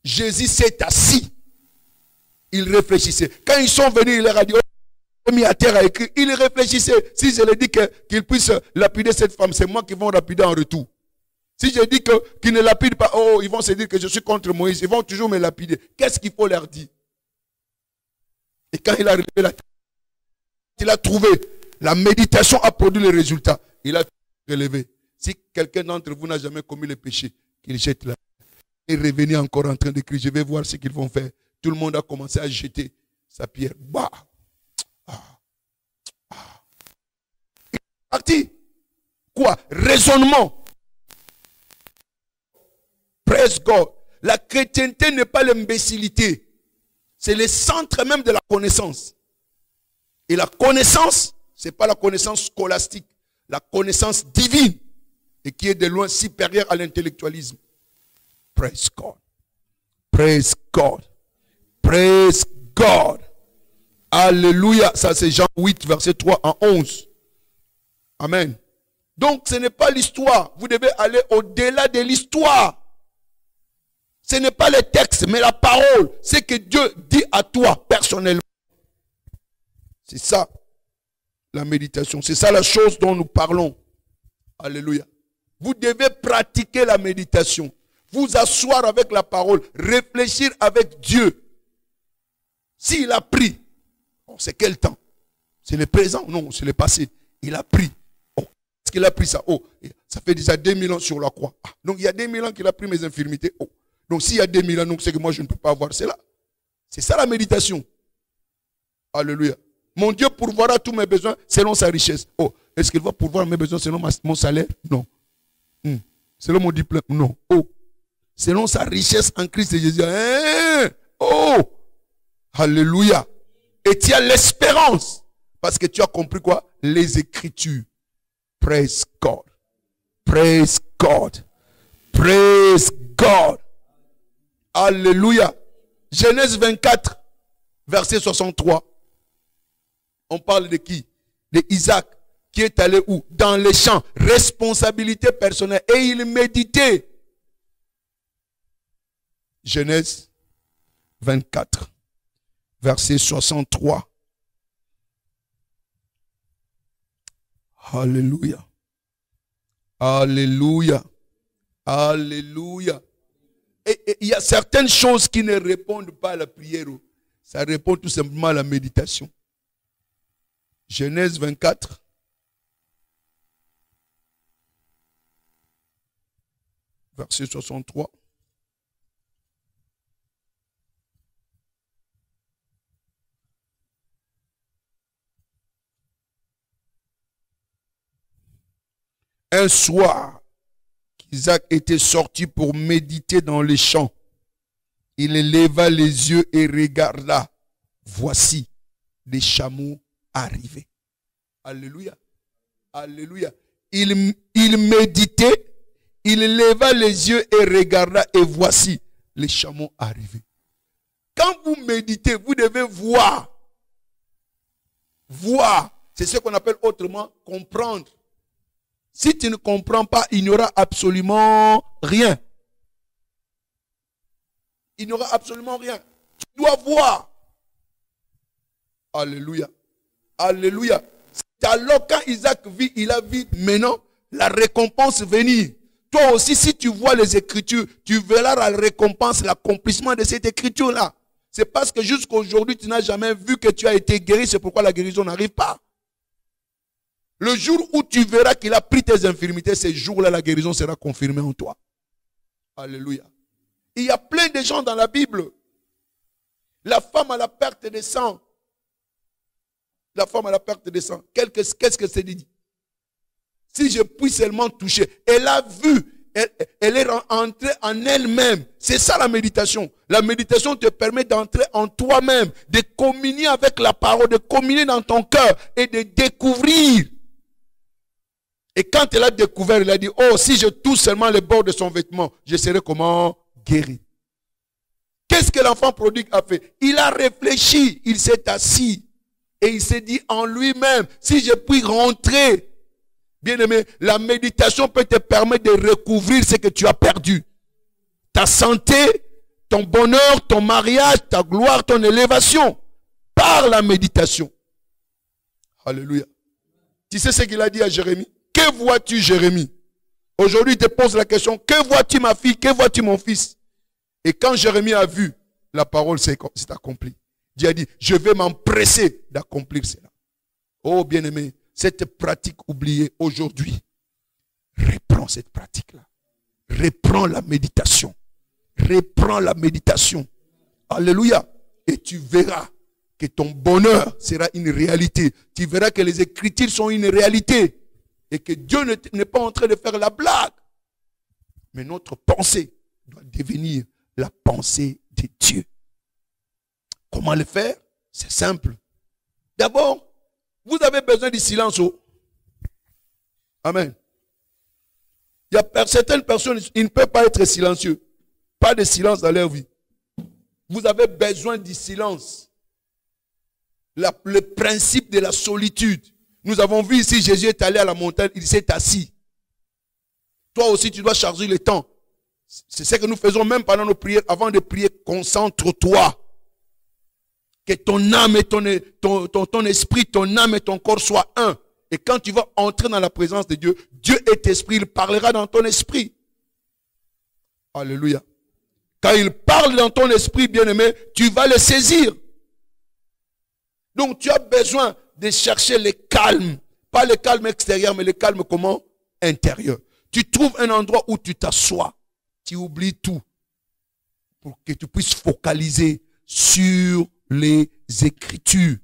Jésus s'est assis. Il réfléchissait. Quand ils sont venus, il leur a dit, mis à terre à écrire. Il réfléchissait. Si je lui dis qu'il puisse lapider cette femme, c'est moi qui vais lapider en retour. Si je dis qu'ils ne lapident pas, oh, ils vont se dire que je suis contre Moïse. Ils vont toujours me lapider. Qu'est-ce qu'il faut leur dire? Et quand il a relevé la tête, il a trouvé. La méditation a produit le résultat. Il a relevé. Si quelqu'un d'entre vous n'a jamais commis le péché, qu'il jette la et revenir encore en train de crier, je vais voir ce qu'ils vont faire. Tout le monde a commencé à jeter sa pierre. Bah. Il est parti. Quoi? Raisonnement. Praise God. La chrétienté n'est pas l'imbécilité. C'est le centre même de la connaissance. Et la connaissance, ce n'est pas la connaissance scolastique. La connaissance divine. Et qui est de loin supérieure à l'intellectualisme. Praise God. Praise God. Praise God. Alléluia. Ça c'est Jean 8, verset 3 à 11. Amen. Donc ce n'est pas l'histoire. Vous devez aller au-delà de l'histoire. Ce n'est pas les textes, mais la parole. C'est que Dieu dit à toi personnellement. C'est ça la méditation. C'est ça la chose dont nous parlons. Alléluia. Vous devez pratiquer la méditation. Vous asseoir avec la parole. Réfléchir avec Dieu. S'il a pris, c'est quel temps? C'est le présent? Non, c'est le passé. Il a pris. Est-ce qu'il a pris ça? Ça fait déjà 2000 ans sur la croix. Donc il y a 2000 ans qu'il a pris mes infirmités. Donc s'il y a 2000 ans, donc c'est que moi je ne peux pas avoir cela. C'est ça la méditation. Alléluia. Mon Dieu pourvoira tous mes besoins selon sa richesse. Est-ce qu'il va pourvoir mes besoins selon mon salaire? Non. Selon mon diplôme? Non. Selon sa richesse en Christ et Jésus. Alléluia. Et tu as l'espérance. Parce que tu as compris quoi? Les Écritures. Praise God. Praise God. Praise God. Alléluia. Genèse 24, verset 63. On parle de qui? De Isaac, qui est allé où? Dans les champs. Responsabilité personnelle. Et il méditait. Genèse 24, verset 63. Alléluia. Alléluia. Alléluia. Et il y a certaines choses qui ne répondent pas à la prière. Ça répond tout simplement à la méditation. Genèse 24. Verset 63. Un soir, Isaac était sorti pour méditer dans les champs. Il leva les yeux et regarda. Voici des chameaux arrivés. Alléluia. Alléluia. Il méditait, il leva les yeux et regarda. Et voici les chameaux arrivés. Quand vous méditez, vous devez voir. Voir. C'est ce qu'on appelle autrement comprendre. Si tu ne comprends pas, il n'y aura absolument rien. Il n'y aura absolument rien. Tu dois voir. Alléluia. Alléluia. C'est alors quand Isaac vit, il a vu maintenant la récompense venir. Toi aussi, si tu vois les Écritures, tu verras la récompense, l'accomplissement de cette Écriture-là. C'est parce que jusqu'à aujourd'hui, tu n'as jamais vu que tu as été guéri. C'est pourquoi la guérison n'arrive pas. Le jour où tu verras qu'il a pris tes infirmités, ce jour-là, la guérison sera confirmée en toi. Alléluia. Il y a plein de gens dans la Bible. La femme à la perte de sang. La femme à la perte de sang. Qu'est-ce que c'est dit? Si je puis seulement toucher. Elle a vu. Elle est entrée en elle-même. C'est ça la méditation. La méditation te permet d'entrer en toi-même, de communier avec la parole, de communier dans ton cœur et de découvrir. Et quand elle a découvert, elle a dit, si je touche seulement le bord de son vêtement, je serai comment? Guéri. Qu'est-ce que l'enfant prodigue a fait? Il a réfléchi, il s'est assis et il s'est dit en lui-même, si je puis rentrer, bien-aimé, la méditation peut te permettre de recouvrir ce que tu as perdu. Ta santé, ton bonheur, ton mariage, ta gloire, ton élévation, par la méditation. Alléluia. Tu sais ce qu'il a dit à Jérémie? Que vois-tu, Jérémie? Aujourd'hui, il te pose la question, que vois-tu, ma fille? Que vois-tu, mon fils? Et quand Jérémie a vu, la parole s'est accomplie. Dieu a dit, je vais m'empresser d'accomplir cela. Oh, bien-aimé, cette pratique oubliée aujourd'hui, reprends cette pratique-là. Reprends la méditation. Reprends la méditation. Alléluia. Et tu verras que ton bonheur sera une réalité. Tu verras que les Écritures sont une réalité. Et que Dieu n'est pas en train de faire la blague. Mais notre pensée doit devenir la pensée de Dieu. Comment le faire? C'est simple. D'abord, vous avez besoin du silence. Amen. Il y a certaines personnes, ils ne peuvent pas être silencieux. Pas de silence dans leur vie. Vous avez besoin du silence. Le principe de la solitude. Nous avons vu ici, Jésus est allé à la montagne, il s'est assis. Toi aussi, tu dois charger le temps. C'est ce que nous faisons même pendant nos prières. Avant de prier, concentre-toi. Que ton âme et ton esprit, ton âme et ton corps soient un. Et quand tu vas entrer dans la présence de Dieu, Dieu est esprit, il parlera dans ton esprit. Alléluia. Quand il parle dans ton esprit, bien-aimé, tu vas le saisir. Donc tu as besoin de chercher le calme. Pas le calme extérieur, mais le calme comment? Intérieur. Tu trouves un endroit où tu t'assois. Tu oublies tout. Pour que tu puisses focaliser sur les Écritures.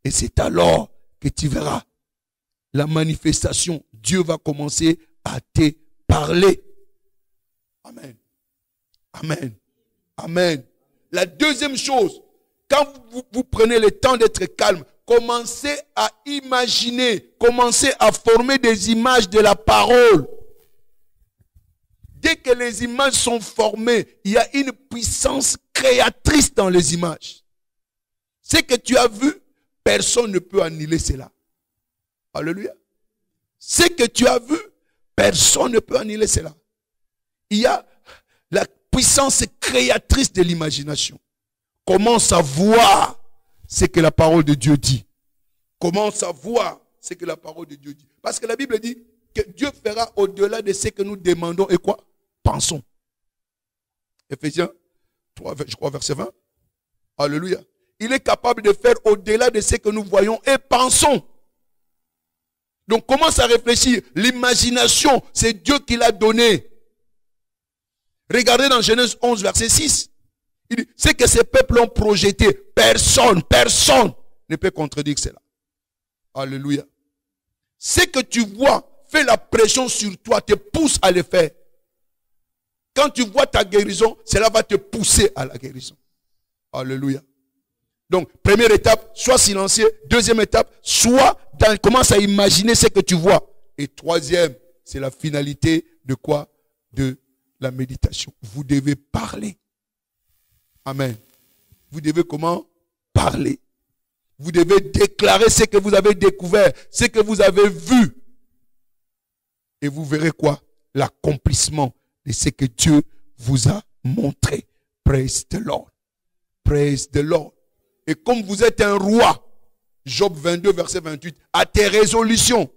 Et c'est alors que tu verras la manifestation. Dieu va commencer à te parler. Amen. Amen. Amen. La deuxième chose, quand vous prenez le temps d'être calme, commencez à imaginer, commencez à former des images de la parole. Dès que les images sont formées, il y a une puissance créatrice dans les images. Ce que tu as vu, personne ne peut annuler cela. Alléluia. Ce que tu as vu, personne ne peut annuler cela. Il y a la puissance créatrice de l'imagination. Commence à voir ce que la parole de Dieu dit. Commence à voir ce que la parole de Dieu dit. Parce que la Bible dit que Dieu fera au-delà de ce que nous demandons et quoi? Pensons. Éphésiens 3, je crois, verset 20. Alléluia. Il est capable de faire au-delà de ce que nous voyons et pensons. Donc commence à réfléchir. L'imagination, c'est Dieu qui l'a donnée. Regardez dans Genèse 11, verset 6. Il dit, c'est que ces peuples ont projeté. Personne ne peut contredire cela. Alléluia. Ce que tu vois fait la pression sur toi, te pousse à le faire. Quand tu vois ta guérison, cela va te pousser à la guérison. Alléluia. Donc, première étape, sois silencieux. Deuxième étape, commence à imaginer ce que tu vois. Et troisième, c'est la finalité de quoi? De la méditation. Vous devez parler. Amen. Vous devez comment? Parler. Vous devez déclarer ce que vous avez découvert, ce que vous avez vu. Et vous verrez quoi? L'accomplissement de ce que Dieu vous a montré. Praise the Lord. Praise the Lord. Et comme vous êtes un roi, Job 22, verset 28, à tes résolutions,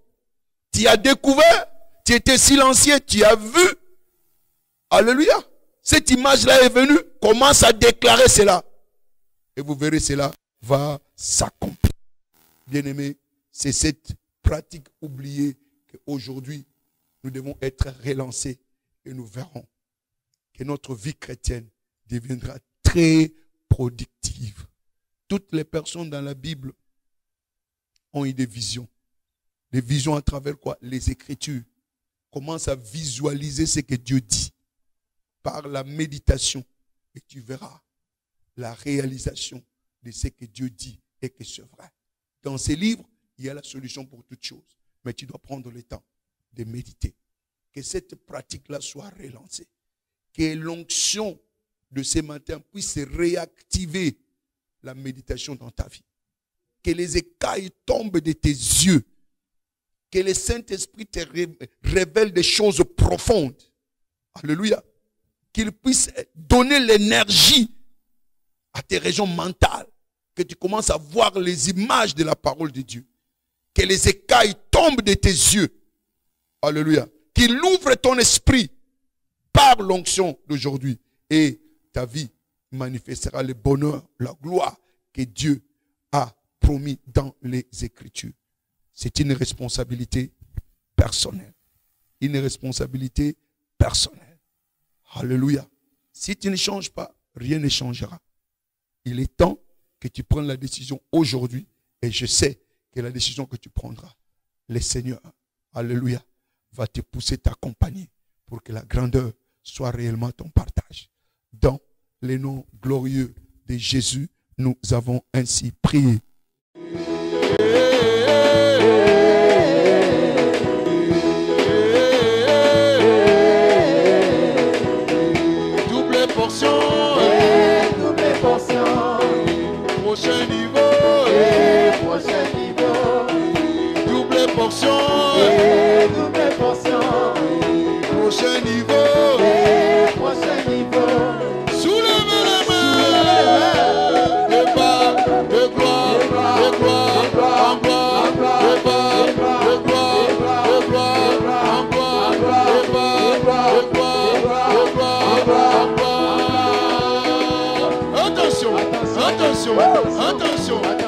tu as découvert, tu étais silencieux, tu as vu. Alléluia. Cette image-là est venue, commence à déclarer cela. Et vous verrez, cela va s'accomplir. Bien-aimés, c'est cette pratique oubliée qu'aujourd'hui, nous devons être relancés. Et nous verrons que notre vie chrétienne deviendra très productive. Toutes les personnes dans la Bible ont eu des visions. Des visions à travers quoi? Les Écritures. Commence à visualiser ce que Dieu dit par la méditation. Et tu verras la réalisation de ce que Dieu dit et que c'est vrai. Dans ces livres, il y a la solution pour toutes choses. Mais tu dois prendre le temps de méditer. Que cette pratique-là soit relancée. Que l'onction de ce matin puisse réactiver la méditation dans ta vie. Que les écailles tombent de tes yeux. Que le Saint-Esprit te révèle des choses profondes. Alléluia. Qu'il puisse donner l'énergie à tes régions mentales. Que tu commences à voir les images de la parole de Dieu. Que les écailles tombent de tes yeux. Alléluia. Qu'il ouvre ton esprit par l'onction d'aujourd'hui. Et ta vie manifestera le bonheur, la gloire que Dieu a promis dans les Écritures. C'est une responsabilité personnelle. Une responsabilité personnelle. Alléluia. Si tu ne changes pas, rien ne changera. Il est temps que tu prennes la décision aujourd'hui. Et je sais que la décision que tu prendras, le Seigneur, alléluia, va te pousser, t'accompagner pour que la grandeur soit réellement ton partage. Dans les noms glorieux de Jésus, nous avons ainsi prié. Double portion. Double portion. Prochain niveau. Prochain niveau. portions. et nouvelle portion. Prochain niveau. Et prochain niveau. Soulevez les mains. De bas, de gloire, de gloire, en gloire, de bas, de gloire, de gloire, en gloire, de bas, de gloire, de gloire, en gloire. Attention, attention, attention.